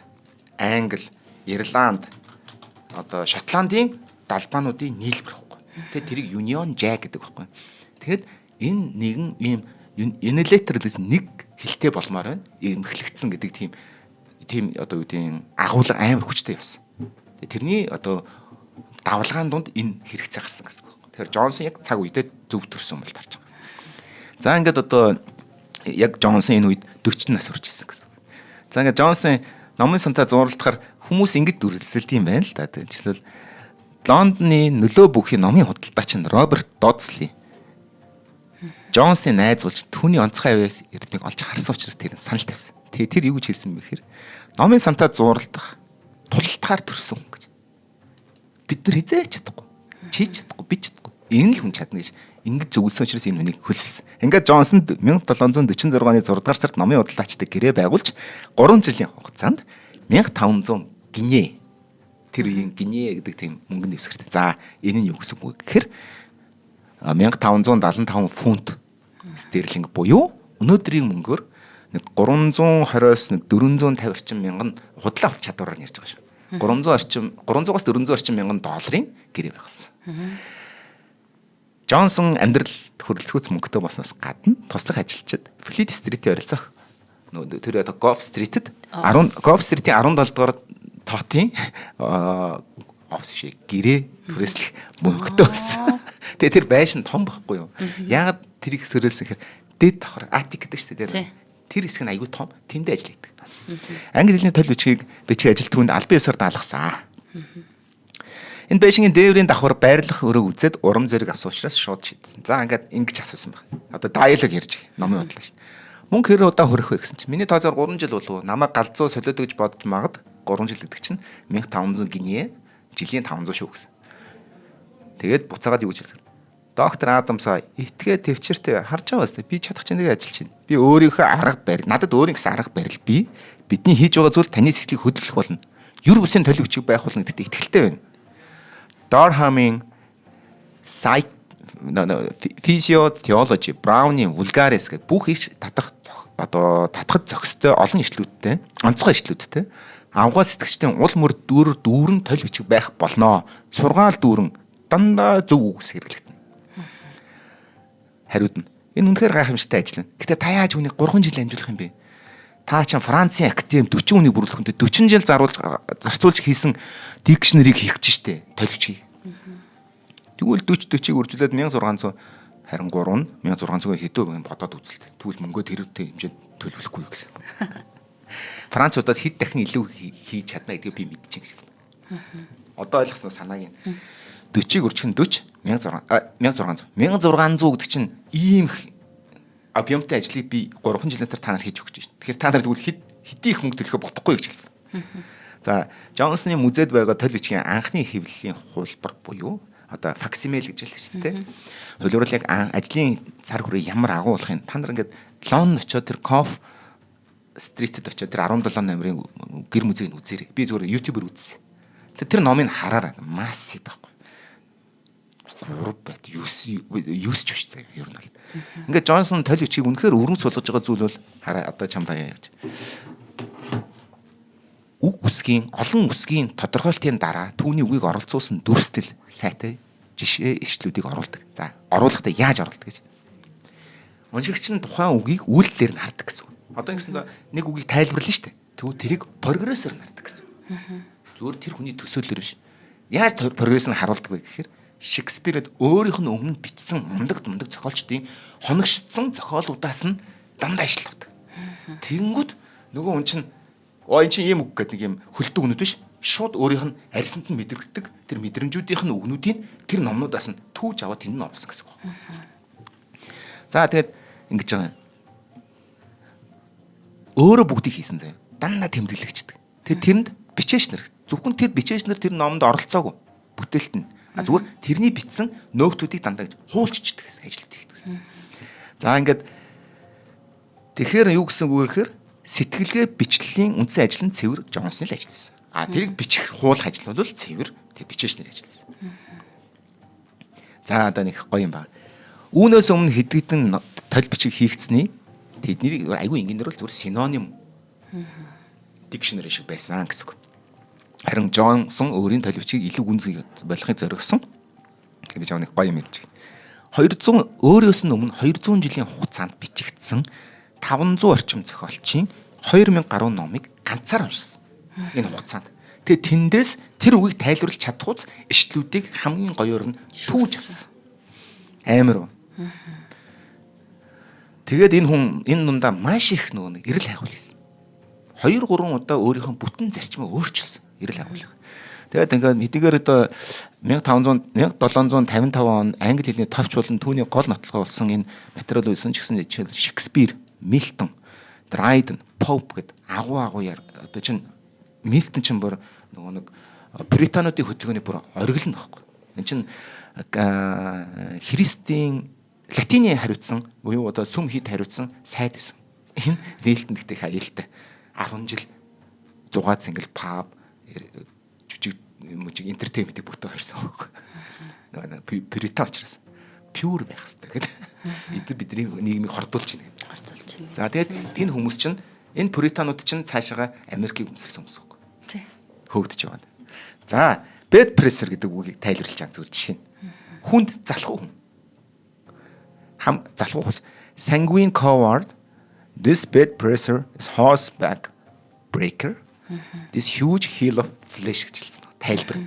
Англи, Ирланд одоо Шотландын далбаануудын нийлбэр байхгүй. Тэгээд тэрийг Union Jack гэдэг байхгүй. Тэгэд энэ нэгэн ийм unilateral нэг хилтэй болмоор байна. Эмхлэгдсэн гэдэг тийм одоо юу гэдэг агуулга амар хүчтэй явсан. Тэрний одоо давлгаан дунд энэ хэрэгцээ гарсан гэсэн үг. Тэгэхээр Джонсон яг цаг үедээ зөв төрсөн юм бол тарж байгаа. За ингээд одоо яг Джонсон энэ үед 40 нас хүрч ирсэн гэсэн үг. За ингээд Джонсон номын сантаа зурлахаар хүмүүс ингэж дүрлэлт юм байна л да. Жишээлбэл Лондоны нөлөө бүхий номын худалдаач нь Роберт Додсли Джонсын найз болж түүний онцгой авьяас эрдмийг олж харсан учраас тэр санал тавьсан. Тэр юу гэж хэлсэн бэ гэхээр номын сантаа зурлах тултгаар төрсөн хүн гэж. Бид нар хизээч чадахгүй. Чийч чадахгүй, би чадахгүй. Энэ л хүн чадна гэж ингэж зөвлөсөн учраас энэ хүнийг хөлссөн. Ингээд Джонсон 1746 оны 6 дугаар сард номын худалдаачтай гэрээ байгуулж 3 жилийн хугацаанд 1500 гинэ тэр гинэ гэдэг тийм мөнгөнд дэвсгэртэй. За энэ нь юу гэсэн үг гэхээр 1575 фунт стерлинг буюу өнөөдрийн мөнгөөр нэг 320-оос нэг 450 орчим мянган худлаа авах чадвараар ярьж байгаа шүү. 300-аас 400 орчим мянган долларын гэрээ байгуулсан. Джонсон амьдрал хөрөлцгөөц мөнгөтэй болсноос гадна туслах ажилчид Флит стритийн ойролцоох тэр одоо Гоф стритэд 17 дугаар тоотын офис шиг гэрээ түрээслэх мөнгөтэй болсон. Тэгээ тэр байшин том байхгүй юу? Яагаад тэрийг төрүүлсэн гэхээр дэд давхар Атик гэдэг шүү дээ. Тэр хэсэг нь аягүй том. Тэнд ажил хийдэг. Англи хэлний төл бичгийг бичиг ажил түүнд албан ёсоор даалгасан. Энэ байшингийн дээврийн давхар байрлах өрөө үзээд урам зориг авсан учраас шууд шийдсэн. За ингээд ингэж асуусан байна. Одоо диалог ярьж номын бодлоо шүү дээ. Мөнгө хэрэг удаа хөрөх вэ гэсэн чинь миний тооцоор 3 жил болов уу? Намайг галзуу солиод гэж бодож магад 3 жил гэдэг чинь 1500 гинэ жилийн 500 шүү гэсэн. Тэгээд буцаагаад юу гэж хэлсэн. Доктор Адамсаа итгээ төвчөртэй харж байгаа сте би чадах чинь нэг ажиллаж байна. Би өөрийнхөө арга барил. Надад өөрийн гэсэн арга барил би бидний хийж байгаа зүйл таны сэтгэлийг хөдөлгөх болно. Юр бүсийн төлөв бичиг байх болно гэдэгт итгэлтэй байна. Durhamын Physiology, Browning, Vulgaris гэдэг бүх иш татахад зохистой олон ишлүүдтэй, онцгой ишлүүдтэй авгаа сэтгэгчдийн уул мөр дүүрэн толь бичиг байх болноо. Сургаал дүүрэн дандаа зөв үгс хэрэглэгдэнэ. Хариуд нь энэ үнэхээр гайхамшигтай ажил байна. Гэтэ та яаж үнийг 3 жил амжуулах юм бэ? Та чинь Францын академи 40 үнийг бүрэлдэхүүнтэй 40 жил зарцуулж хийсэн дикшнерийг хийх гэж штэ толгичиг. Тэгвэл 40-40-ийг үржүүлээд 1600 харин 3 нь 1600 хэдөө байг бодоод үзэлт. Тэгвэл мөнгөө тэрүүтэй хэмжээд төлөвлөхгүй юу гэсэн. Француудаас хэд дахин илүү хийж чадна гэдгийг би мэдчихээн гэсэн. Одоо ойлгосон санааг нь 40-ийг үржих нь 40 1600 гэдэг чинь ийм объемтай ажлыг би 3 жилийн дараа та нар хийж өгч байна. Тэгэхээр та нар тэгвэл хэдий их мөнгө төлөхө бодохгүй гэж хэлсэн. За, Джонсны музейд байгаа толь бичгийн анхны хэвлэлийн хуулбар буюу одоо факсимил гэж хэлдэг шүү дээ. Хөлөөрөл яг ажлын цар хүрээ ямар агуулгын та нар ингээд Лондон очиод тэр Коф стритэд очиод тэр 17 номерын гэр музейг үзээрэй. Би зүгээр YouTube-ээр үзсэн. Тэр номыг хараарай. Массив байхгүй. 3 бат юусч биш заяа ер нь. Ингээд Джонсон толь бичгийг үнэхээр өргөмж суулгаж байгаа зүйл бол хараа одоо чамдаа ярьж. Үг үсгийн олон үсгийн тодорхойлтын дараа түүний үгийг оролцуулсан дүрстэл сайтай жишээ ишлүүдийг оруулдаг. За, оруулахдаа яаж оруулдаг гэж. Уншигч нь тухайн үгийг үйлдэлээр нь хардаг гэсэн. Одоо ингэсэндээ нэг үгийг тайлбарлана шүү дээ. Тэгвэл тэрийг прогрессор нь хардаг гэсэн. Зүгээр тэр хүний төсөөлөл биш. Яаж прогресс нь харуулдаг вэ гэхээр Шекспирэд өөрийнх нь өмнө бичсэн мундаг зохиолчдын хоногшдсан зохиолуудаас нь дандаа ишлэлдэг. Тэнгүүд нөгөө хүн чинь эн чинь ийм үг гэдэг нэг юм хөлтөг өгнөд биш. Шууд өөрийнх нь арьсанд нь мэдрэгддэг тэр мэдрэмжүүдийнх нь өгнүүдийн тэр номнуудаас нь түүж аваад тэнд нь оруулсан гэсэн үг. За тэгээд ингэж байгаа. Өөрөө бүгдийг хийсэн заяа. Дандаа тэмдэглэгчдэг. Тэгээд тэрэнд бичээч нар зөвхөн тэр бичээч нар тэр номонд оролцоогүй. Бүтээлт нь зүгээр тэрний бичсэн нөтүүдийг дандаа гэж хуулчичдаг гэсэн ажлууд хийдэг гэсэн. За ингээд тэгэхээр юу гэсэн үг вэ гэхээр сэтгэлгээ бичлэлийн үндсэн ажил нь цэвэр Джонсны л ажил байсан. Тэрийг бичих хуулах ажил бол цэвэр тэр бичээчнэр ажил байсан. За одоо нэг гоё юм байна. Үүнээс өмнө хэд хэдэн толь бичиг хийгдсэний тэдний айгүй энгийнээр л зүгээр синоним дикшнери шиг байсан гэсэн үг. Харин Джонсон өөрийн толь бичгийг илүү гүнзгий болохыг зоригсон. гэж нэг гоё юм хэлж байна. 200 өөрөөс нь өмнө 200 жилийн хугацаанд бичигдсэн 500 орчим зохиолчийн 2000 гаруй номыг ганцаар уншсан. Энэ хугацаанд. Тэгээ тэндээс тэр үгийг тайлбарлаж чадхуйц ишлүүдийг хамгийн гоёор нь түүж авсан. Амар. Тэгээд энэ хүн энэ дундаа маш их нэг эрэл хайгуул хийсэн. 2-3 удаа өөрийнхөө бүтэн зарчмаа өөрчилсөн. Эрэл хайгуул. Тэгээд ингээд хэдийгээр одоо 1755 он англи хэлний товч болон түүний гол нотлохоо болсон энэ материал байсан ч гэсэн жишээл Шекспир, Милтон, Драйден, Поп гэд агуу одоо чин Милтон ч бүр нөгөө нэг британуудын хөдөлгөөний бүр ориглон байхгүй. Энэ чин Христийн латины хариуцсан буюу одоо сүм хит хариуцсан сайд байсан. Энэ Милтон гэдэг аюултай 10 жил зугаа цэнгэл паб жижиг интертейментийг бүтэн харьсан байхгүй. Нөгөө британ учраас пюр байх хэрэгтэй гэдэг. Эдгээр бидний нийгмийг хордуулж байна. За тэгээд энэ хүмүүс чинь энэ британууд чинь цаашаага Америкийг өмсөлсөн хүмүүс байхгүй. Тий. Хөөгдөж яваад. За, bed presser гэдэг үгийг тайлбарлаж байгаа зүгээр жишээ. Хүнд залхуу хүн. Залхуу бол sanguine coward. This bed presser is horseback breaker. This huge heel of flesh гэж хэлсэн. Тайлбар.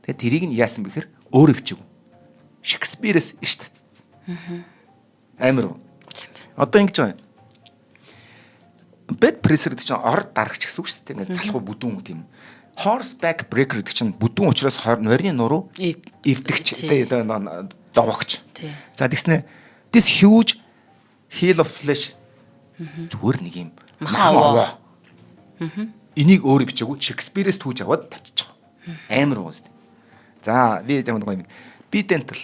Тэгээд тэрийг нь яасан бэхээр өөрөө бичиг. Шекспирээс иш татсан. Амар. Одоо ингэж байгаа. Bed presser гэдэг чинь орд дарагч гэсэн үг шүү дээ. Ингээд залхуу бүдүүн тийм. Horseback breaker гэдэг чинь бүдүүн учраас нойрны нуруу эвдэгч зовогч. За тэгснэ this huge heel of flesh зүгээр нэг юм махаа. Энийг өөрөө бичээгүй Шекспирээс түүж аваад тавьчих. Амар уу зү. За би яг нэг юм. Би dental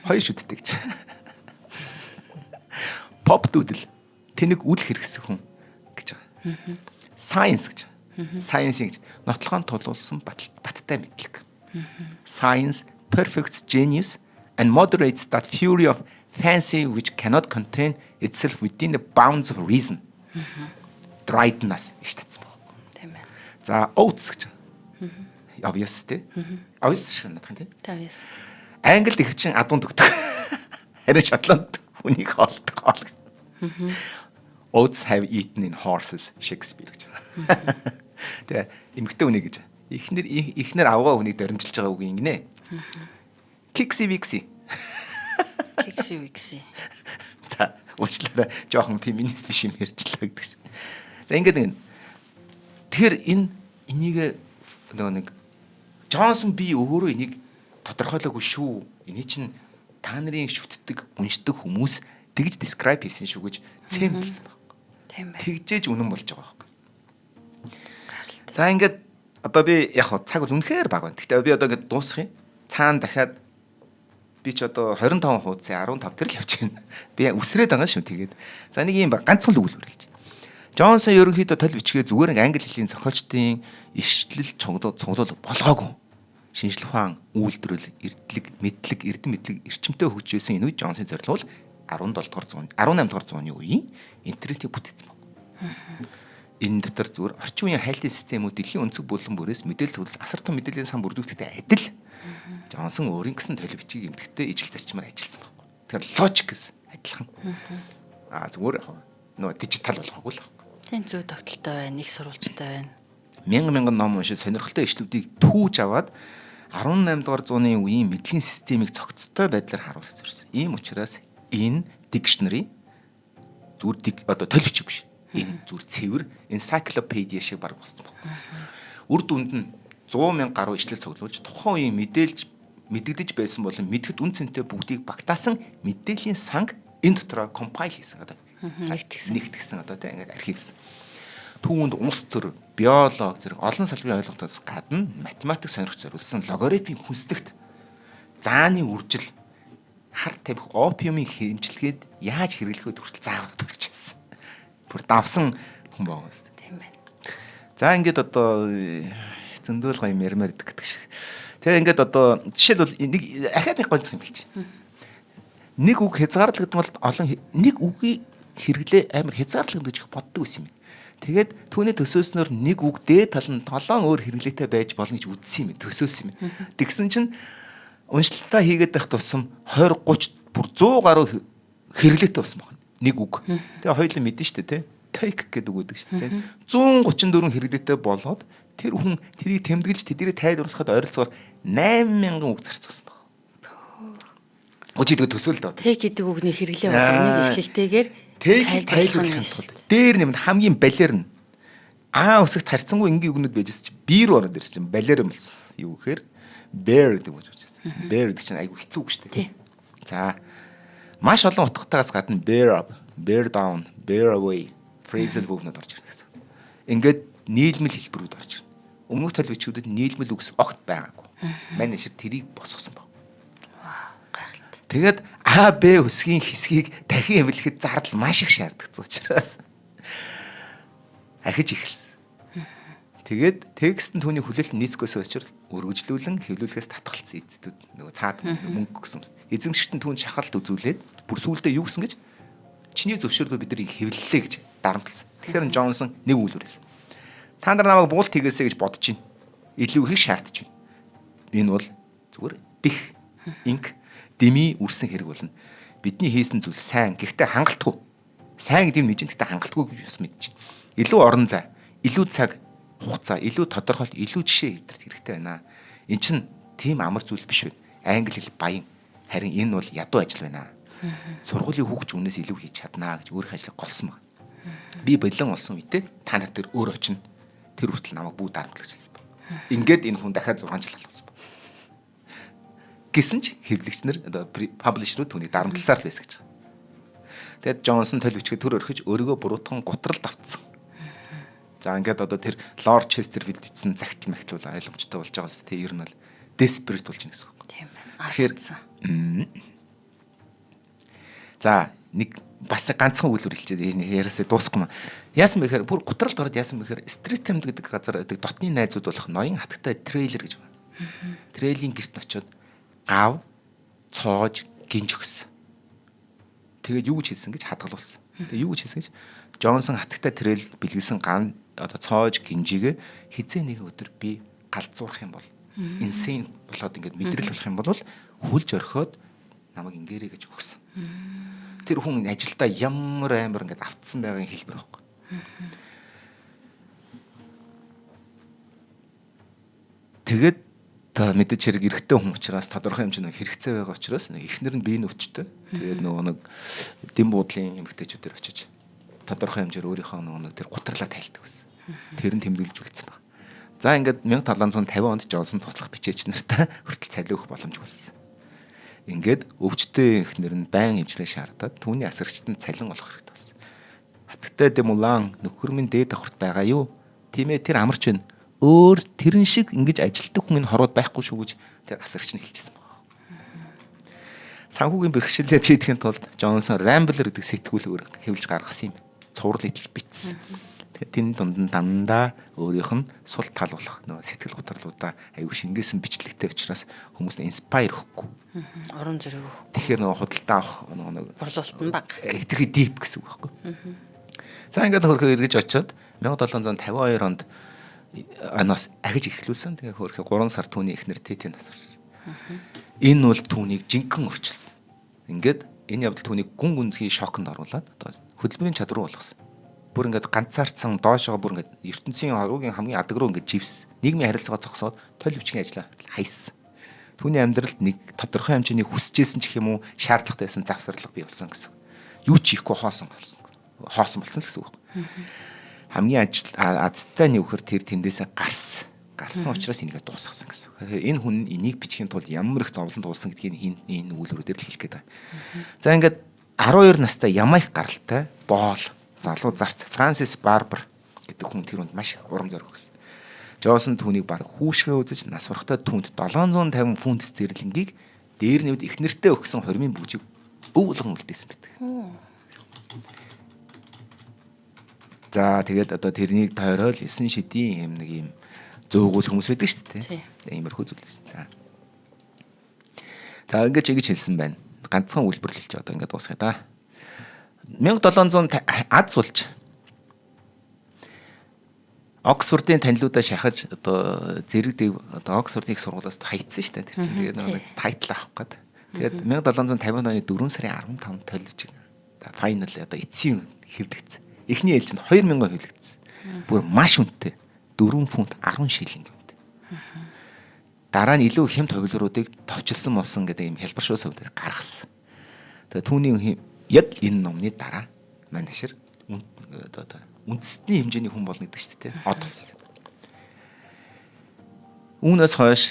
хоёр шүдтэй гэж. Pop doodle тэнэг үл хэрэгсэн хүн гэж байгаа. Science гэж. Science гэж нотлохоон тулуулсан баттай мэдлэг. Science perfects genius and moderates that fury of fancy which cannot contain itself within the bounds of reason. Dryden-аас иш татсан баг. Тийм ээ. За oats гэж. Obvious те. Obvious шиг надах тийм. Obvious. Англид их чинь адуунд өгдөг. Харин Шотланд хүнийг хоолдог. Oats have eaten in horses Shakespeare гэж. Тэгээ эмгтэй үний гэж. Ихнэр авгаа хүнийг дөрмжилж байгаа үг ингэнэ. Kixi Vixi. Kixi Vixi. За уучлаарай жоохон феминист биш юм ярьчлаа гэдэг чинь. За ингээд тэгэхээр энийг нэг Джонсон би өөрөө энийг тодорхойлоогүй шүү. Эний чинь та нарын шүтдэг, уншдаг хүмүүс тэгж describe хийсэн шүү гэж цэмбэлсэн баг. Тийм бай. Тэгжээж үнэн болж байгаа баг. За ингээд одоо би яг цаг бол үнэхээр бага байна. Гэхдээ би одоо ингээд дуусах юм. Цаана дахиад би ч одоо 25% 15 тэрл явж байна. Би үсрээд байгаа шүү тэгээд. За нэг юм ганцхан л өгүүлбэр хэлж. Джонсон ерөнхийдөө тол бичгээ зүгээр англи хэлний зохиолчдын ирчлэл цуглуул болгоогүй. Шинжлэх ухаан, үйлдвэрлэл, эрдлэг, мэдлэг, эрдэм мэдлэг эрчимтэй хөгжүүлсэн энэ үед Джонсын зорилго бол 17-р зууны 18-р зууны үеийн интернетийг бүтээсэн байна. Энэ дотор зүгээр орчин үеийн хайлтын системүүд дэлхийн өнцөг булан бүрээс мэдээлэл цуглуулж асар том мэдээллийн сан бүрдүүлэхтэй адил Джонсон өөрийн гэсэн толь бичгийг эмгэгтэй ижил зарчмаар ажилласан байна. Тэгэхээр логик гэсэн адилхан. Зүгээр нөө дижитал болохгүй л. Тийм зөв тогтолтой байна, нэг сурвалжтай байна. Мянган ном уншиж сонирхолтой ишлүүдийг түүж аваад 18 дугаар зууны үеийн мэдлэгийн системийг цогцтой байдлаар харуулж зорьсон. Ийм учраас энэ dictionary зүгээр одоо толь бичиг биш. Энэ зүгээр цэвэр encyclopedia шиг баг болсон байна. Үр дүнд нь 100,000 гаруй ишлэл цуглуулж тухайн үеийн мэдэгдэж байсан болон мэдхэд үн цэнтэй бүгдийг багтаасан мэдээллийн санг энэ дотроо compile хийсэн одоо нэгтгсэн одоо тийм ингээд архивсэн. Түүнд улс төр, биологи зэрэг олон салбарын ойлголтоос гадна математик сонирхож зориулсан логарифмын хүнслэгт зааны үржил хар тавих опиумын хэмжлэгээд яаж хэрэглэхөд хүртэл заавал төрчихсэн. Бүр давсан хүн байгаа юм. Тийм байна. За ингээд одоо зөндөөл гоё ярмаар гэдэг шиг. Тэгээ ингээд одоо жишээлбэл нэг ахаад нэг гонцсон юм хэлчих. Нэг үг хязгаарлагдсан бол олон нэг үгийг хэрэглээ амар хязгаарлагдсан гэж боддог байсан юм. Тэгээд түүний төсөөснөр нэг үг дээд тал нь 7 өөр хэрэглээтэй байж болно гэж үзсэн юм. Төсөөсөн юм. Тэгсэн чинь уншилтаа хийгээд байх тусам 20 30 бүр 100 гаруй хэрэглээтэй болсон байна. Нэг үг. Тэгээ хоёулаа мэдэн штэ тий. Take гэдэг үг гэдэг штэ тий. 134 хэрэглээтэй болоод Тэр хүн тэрийг тэмдэглэж тэднийг тайлбарлахад ойролцоогоор 8,000 үг зарцуулсан баг. Өчигдөр төсөөл дөө. Тэг гэдэг үгний хэрэглээ болгоныг ишлэлтэйгээр тайлбарлахын тулд дээр нэмэнд хамгийн балер нь А үсэгт харьцангуй энгийн үгнүүд байжсэн чинь би рүү ороод ирсэн чинь балер юм болсон. Юу гэхээр bear гэдэг болж байна. Bear гэдэг чинь айгүй хэцүү үг шүү дээ. За маш олон утгатайгаас гадна bear up, bear down, bear away phrasal verb-нууд орж ирнэ гэсэн. Ингээд нийлмэл хэлбэрүүд орж ирнэ. Өмнөх төлөвчүүдэд нийлмэл үгс огт байгаагүй. Манай шир тэрийг босгосон баг. Гайхалтай. Тэгээд А, Б үсгийн хэсгийг дахин эвлэхэд зардал маш их шаардлагац учраас ахиж эхэлсэн. Тэгээд текст нь түүний хүлээлт нийцгөөс очрол өргөжлүүлэн хэвлүүлэхээс татгалцсан эцэдүүд нөгөө цаад мөнгө гэсэн. Эзэмшигт нь түүнд шахалт үзүүлээд бүр сүулдэ юу гэсэн гэж чиний зөвшөөрлөөр бид нарыг хэвлэлээ гэж дарамтлсан. Тэгэхээр Джонсон нэг үйлдвэр хэлсэн. Та нар намайг буулт хийгээсэй гэж бодож байна. Илүү их шаардж байна. Энэ бол зүгээр бих инк дими үрсэн хэрэг болно. Бидний хийсэн зүйл сайн гэхдээ хангалтгүй. Сайн гэдэг нь мэдэн гэхдээ хангалтгүй гэж мэдэж байна. Илүү орон зай, илүү цаг хугацаа, илүү тодорхойлт, илүү жишээ хэвдэрт хэрэгтэй байна. Эн чинь тийм амар зүйл биш байна. Англи хэл баян. Харин энэ бол ядуу ажил байна. Сургуулийн хүүхч үнээс илүү хийж чаднаа гэж өөрийнхөө ажлыг голсон байна. Би болон олсон үедээ та нар тэр өөр очино. Тэр хүртэл намайг бүгд дарамтлагч хэлсэн байна. Ингээд энэ хүн дахиад 6 жил алгасан байна. Гэсэн ч хэвлэгч нар одоо паблишерүүд түүнийг дарамтласаар л байсан гэж. Тэгэд Джонсон төлөвчгөө төр өрхөж өөрийгөө буруутган гутралд автсан. За ингээд одоо тэр Лорд Честерфилд эцсэн цагт мэгтэл ойлгомжтой болж байгаа юм. Тэ ер нь бол desperate болж байна гэсэн үг. Тийм байна. Тэгэхээр за нэг бас ганцхан үйлдвэр хэлчихэд яриасаа дуусахгүй маа. Яасан бэ гэхээр бүр гутралд ороод яасан бэ гэхээр Street Time гэдэг газар гэдэг дотны найзууд болох ноён хатагтай трейлер гэж байна. Трейлийн гэрт очиод гав, цоож, гинж өгсөн. Тэгээд юу гэж хэлсэн гэж хадгалуулсан. Тэгээд юу гэж хэлсэн гэж Джонсон хатагтай трейл бэлгэлсэн ган одоо цоож гинжигээ хизээ нэг өдөр би галзуурах юм бол insane болоод ингээд мэдрэл болох юм бол хүлж орхиод намайг ингээрэй гэж өгсөн. Тэр хүн ажилдаа ямар амар ингээд автсан байгаагийн хэлбэр байхгүй. Тэгээд та мэдээж хэрэг эрэгтэй хүн учраас тодорхой хэмжээний хэрэгцээ байгаа учраас эхнэр нь биеийн өвчтөй. Тэгээд нөгөө нэг дэм буудлын эмэгтэйчүүдээр очиж тодорхой хэмжээр өөрийнхөө нөгөө тэр гутралаа тайлдаг байсан. Тэр нь тэмдэглэж үлдсэн баг. За ингээд 1750 онд Джонсон туслах бичээч нартай хүртэл цалин өгөх боломж болсон. Ингээд өвчтөй эхнэр нь байн эмчлэг шаардаад түүний асарчтанд цалин олох хэрэгтэй болсон. Хатагтай Демулан нөхөр минь дээд давхарт байгаа юу? Тийм ээ тэр амарч байна. Өөр тэрэн шиг ингэж ажилтдаг хүн энэ хорвоод байхгүй шүү гэж тэр асарч нь хэлчихсэн баг. Санхүүгийн бэрхшээлээ чийдэхин тулд Джонсон Rambler гэдэг сэтгүүлгээр хэвлэж гаргасан юм. Цуврал идэл бичсэн. Тэгээд тэнд дунд нь дандаа өөрийнх нь сул тал болох нөгөө сэтгэл гутралуудаа аюу шингээсэн бичлэгтэй учраас хүмүүст инспайр өгөхгүй. Урам зориг өгөх. Тэгэхээр нөгөө худалдаа авах нөгөө Борлуулалт нь бага. хэтэрхий дип гэсэн үг байхгүй. За ингээд хөрхөө эргэж очиод 1752 онд аноос ахиж эхлүүлсэн. Тэгээ хөрхөө 3 сар түүний эхнэр Тэтийн насварсан. Энэ бол түүнийг жинхэнэ орчилсан. Ингээд энэ явдал түүнийг гүн гүнзгий шоконд оруулаад одоо хөдөлмөрийн чадвар болгосон. Бүр ингээд ганцаарцсан доошоо бүр ингээд ертөнцийн хорвогийн хамгийн адаг руу ингээд живс. Нийгмийн харилцаа зогсоод толь өвчгийн ажлаа хайсан. Түүний амьдралд нэг тодорхой хэмжээний хүсэжсэн ч гэх юм уу шаардлагатайсан завсарлага бий болсон гэсэн. Юу ч хийхгүй хоосон болсон гэсэн үг. Хамгийн азтай нь юу гэхээр тэр тэндээсээ гарсан учраас энийгээ дуусгасан гэсэн. Энэ хүн энийг бичихийн тулд ямар их зовлон туулсан гэдгийг энэ үйлрүүдээр л хэлэх гээд байна. За ингээд 12 настай Ямайк гаралтай боол залуу зарц Франсис Барбер гэдэг хүн тэр хүнд маш их урам зориг өгсөн. Джонсон түүнийг баг хүүшгээ үзэж нас барахтаа түүнд 750 фунт стерлингийг дээр нэмд их нэртэй өгсөн хормын бүжиг өв болгон үлдээсэн байдаг. За тэгээд одоо тэрнийг тойрол 9 шидийн нэг юм зөөгөл хүмүүс байдаг шүү дээ. Иймэрхүү зүйл байсан. За ингэж хэлсэн байна. Ганцхан үйлбэр хэлж одоо ингээд дуусгая да. 1700 аз сулж Оксфордын танилуудаа шахаж одоо зэрэг дэв одоо Оксфордын их сургуулиас хайцсан шүү дээ. Тэр чинь тэгээд нэг тайтл авах гээд. Тэгээд 1750 оны 4 сарын 15-нд толж файнал одоо эцсийн хэвлэгдсэн. Эхний ээлжинд 2000 хэвлэгдсэн. Бүр маш үнэтэй. 4 фунт 10 шиллинг юм. Дараа нь илүү хямд хувилбаруудыг товчилсан болсон гэдэг юм хэлбэр шуус өвдөд гаргасан. Тэгээ түүний яг энэ номны дараа маань хашир үндэсний хэмжээний хүн болно гэдэг чинь тийм од болсон. Үүнээс хойш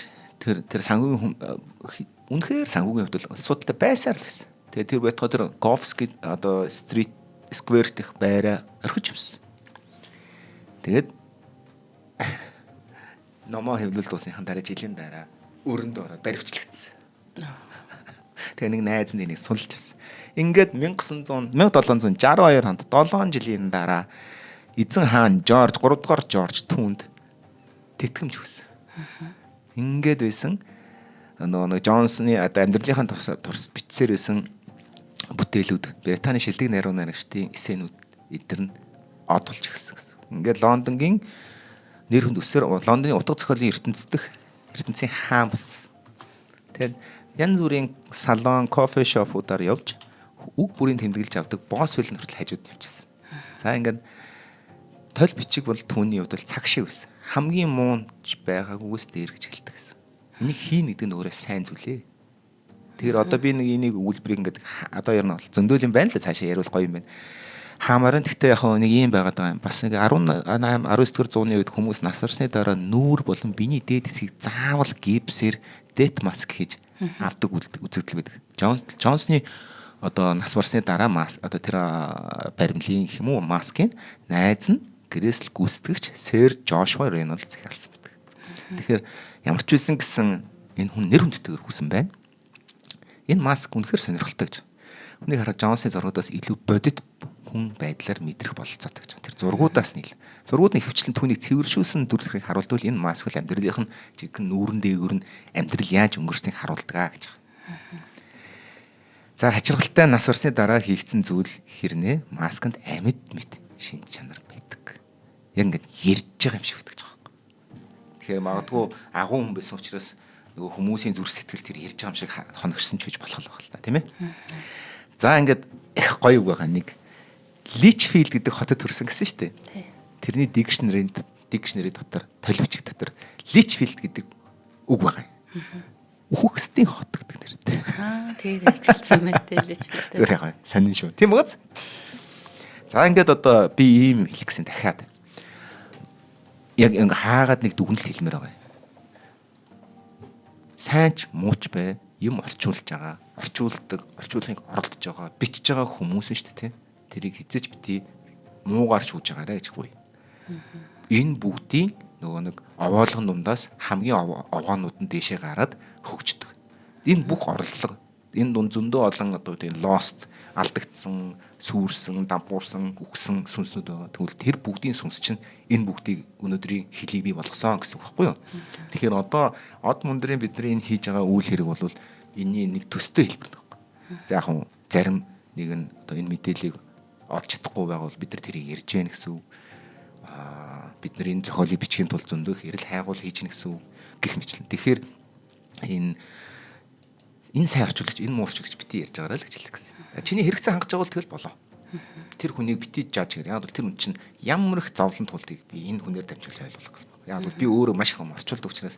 тэр санхүүгийн үнэхээр санхүүгийн хувьд асуудалтай байсаар л байсан. Тэгээ тэр байтугай тэр Говский одоо стрит сквер дэх байраа орхиж юмсан. Тэгээд номоо хэвлэл дуусныхан дараа жилийн дараа өрөнд ороод баривчлагдсан. Тэгээ нэг найз нь энийг сулж авсан. Ингээд 1762 онд 7 жилийн дараа эзэн хаан Жорж 3 дугаар Жорж түүнд тэтгэмж өгсөн. Ингээд байсан нэг Джонсны амьдралынхаа турс бичсээр байсан бүтээлүүд Британий шилдэг найруу наригчдын эсэнүүд эдгээр нь од болж ирсэн гэсэн. Ингээд Лондонгийн нэр хүнд өсөр Лондоны утга зохиолын ертөнцийн хаан болсон. Тэгээд янз бүрийн салон, кофе шопуудаар явж үг бүрийн тэмдэглэж авдаг Босвелл нөхцөл хажууд явчихсан. За ингээд толь бичиг бол түүний хувьд цаг шиг байсан. Хамгийн муунч байгаагүйгээс дээр гэж хэлдэг гэсэн. Энийг хийн гэдэг нь өөрөө сайн зүйлээ. Тэгэхээр одоо би нэг энийг өгүүлбэрийг ингээд одоо ер нь зөндөөл юм байна л цаашаа яриул гоё юм байна. Хаамаар нь гэхдээ яг нэг юм байгаад байгаа юм. Бас нэг 19 19-р зууны үед хүмүүс нас орсны дараа нүүр болон биений дээд хэсгийг заавал гипсээр дет маск хийж авдаг үзэгдэл байдаг. Джонсны одоо нас барсны дараа одоо тэр баримлын гэх юм уу маскын найз нь гэрээсэл гүйцэтгэгч Сэр Жошуа Рейнольд захиалсан байдаг. Тэгэхээр ямар ч байсан гэсэн энэ хүн нэр хүндтэйгээр хүсэн байна. Энэ маск үнэхээр сонирхолтой гэж. Хүнийг хараад Джонсны зургуудаас илүү бодит хүн байдлаар мэдрэх бололцоотой гэж. Тэр зургуудаас нь зургууд нь хөвчлэн түүнийг цэвэршүүлсэн дүрлэхийг харуулдаг энэ маск л амьдралынх нь жигэн нүүрэн дээгүүр нь амьдрал яаж өнгөрснийг харуулдаг гэж. За хачиргалтай нас барсны дараа хийгдсэн зүйл хэрнээ масканд амьд мэд шин чанар байдаг. Яг ингээд ярьж байгаа юм шиг байдаг жаахгүй. Тэгэхээр магадгүй агуу хүн байсан учраас нөгөө хүмүүсийн зүрх сэтгэл тэр ярьж байгаа юм шиг хоногшсон ч гэж болох л байна тийм ээ. За ингээд их гоё үг байгаа нэг Личфилд гэдэг хотод төрсэн гэсэн шүү дээ. Тэрний дикшнери дотор толбичиг дотор Личфилд гэдэг үг байгаа юм. Үхэгсдийн хот гэдэг нэртэй. Тэгээд ажилласан мэт Личфилд. Тэр яа сонин шүү. Тийм үгаз. За ингээд одоо би ийм хэлэх гэсэн дахиад яг ингээ хаагаад нэг дүгнэлт хэлмээр байгаа юм. Сайнч мууч бай юм орчуулж байгаа, орчуулгыг оролдож байгаа, бичиж байгаа хүмүүс шүү дээ тийм. Тэрийг хизэж бити муугаар шүүж байгаарэ гэж хөөе. Энэ бүгдийн нөгөө нэг овоолгон дундаас хамгийн овгоонууд нь дээшээ гараад хөгждөг. Энэ бүх орлого энэ дунд зөндөө олон одоо тийм lost алдагдсан, сүрсэн, дампуурсан, үхсэн сүнснүүд байгаа. Тэгвэл тэр бүгдийн сүнс чинь энэ бүгдийг өнөөдрийн хэлийг бий болгосон гэсэн үг байхгүй юу? Тэгэхээр одоо од мундрын бидний энэ хийж байгаа үйл хэрэг бол энэний нэг төстэй хэлбэр байхгүй. За яг хуу зарим нэг нь одоо энэ мэдээллийг олж чадахгүй байгавал бид нар тэрийг ярьж яах гэсэн үг. Бид нар энэ зохиолыг бичгийн тулд зөндөх эрэл хайгуул хийж гэнэ гэсэн үг гэх мэтлэн. Тэгэхээр энэ сайн орчуулагч, энэ муу орчуулагч бити ярьж байгаарай л гэж хэлдэг гэсэн. Чиний хэрэгцээ хангаж байгаа бол тэгэл болоо. Тэр хүнийг бити жааж гэр. Яг бол тэр хүн чинь ямар их зовлон тулдыг би энэ хүнээр дамжуулж ойлгох гэсэн. Яг бол би өөрөө маш их юм орчуулдаг учраас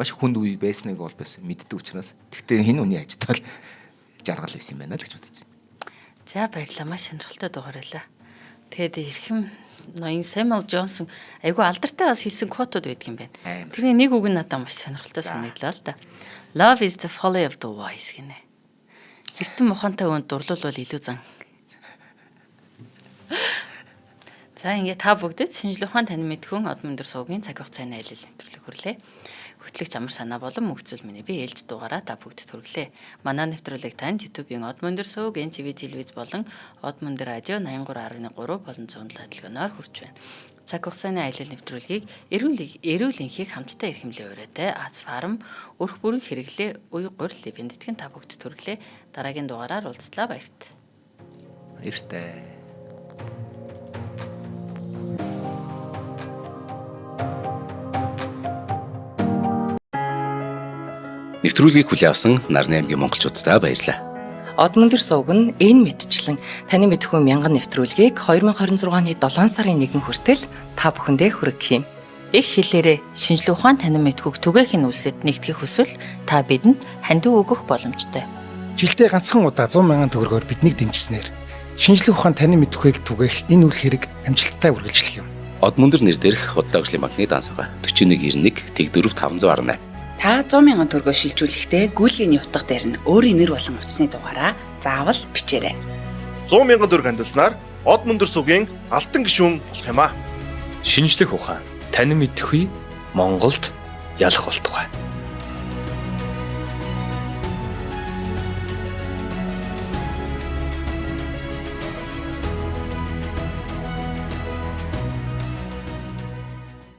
маш хүнд үе байсныг бол байсан мэддэг учраас тэгтээ энэ хүний ажилтал жаргал байсан юм байна л гэж бодож байна. За баярлалаа. Маш сонирхолтой дугаар байлаа. Тэгээд эрхэм ноён Сэмюэл Джонсон айгүй алдартай бас хэлсэн quote-уд байдаг юм байна. Тэрний нэг үг нь надад маш сонирхолтой санагдлаа л да. Love is the folly of the wise гинэ. Эртэн мухантай хүнд дурлуулбал илүү зан. За ингээд та бүгдэд шинжлэх ухаан тань мэдхүн од мөндөр суугийн цаг хугацааны аялал нэвтрүүлэг хүрлээ. Хөтлөгч амар санаа болон мөгцөл миний би ээлж дугаараа та бүгд төрглөө. Манай нэвтрүүлэг танд YouTube-ийн од мөндөр сууг, NTV телевиз болон од мөндөр радио 83.3 болон 107 хөтөлбөрөөр хүрч байна. Цаг хугацааны аялал нэвтрүүлгийг эрүүл энхийг хамтдаа эрхэмлээ ураатай Аз фарм өрх бүрэн хэрэглээ уй гурил ивэнтгэн та бүгд төрглөө. Дараагийн дугаараар уулзлаа баярт. Баяртай. Нэвтрүүлгийг хүлээн авсан Нарны аймгийн монголчуудаа баярлалаа. Од мөндөр сууг нь энэ мэдчлэн таны мэдхүйн мянган нэвтрүүлгийг 2026 оны 7 сарын 1 хүртэл та бүхэндээ хүргэх юм. Их хэлээрээ шинжлэх ухаан танин мэдхүйг түгээхийн үлсэд нэгтгэх хүсвэл та бидэнд хандив өгөх боломжтой. Жилдээ ганцхан удаа 100,000 төгрөгөөр биднийг дэмжснээр шинжлэх ухаан танин мэдхүйг түгээх энэ үйл хэрэг амжилттай үргэлжлэх юм. Од мөндөр нэр дээрх Удааглын банкны дансага 4191 тэг 4518. Та 100,000 төгрөгөө шилжүүлэхдээ гүйлгийн утга дээр нь өөрийн нэр болон утасны дугаараа заавал бичээрэй. 100,000 төгрөг хандалснаар Од мөндөр сувгийн алтан гишүүн болох юм а. Шинжлэх ухаан танин мэдхгүй Монголд ялах болтугай.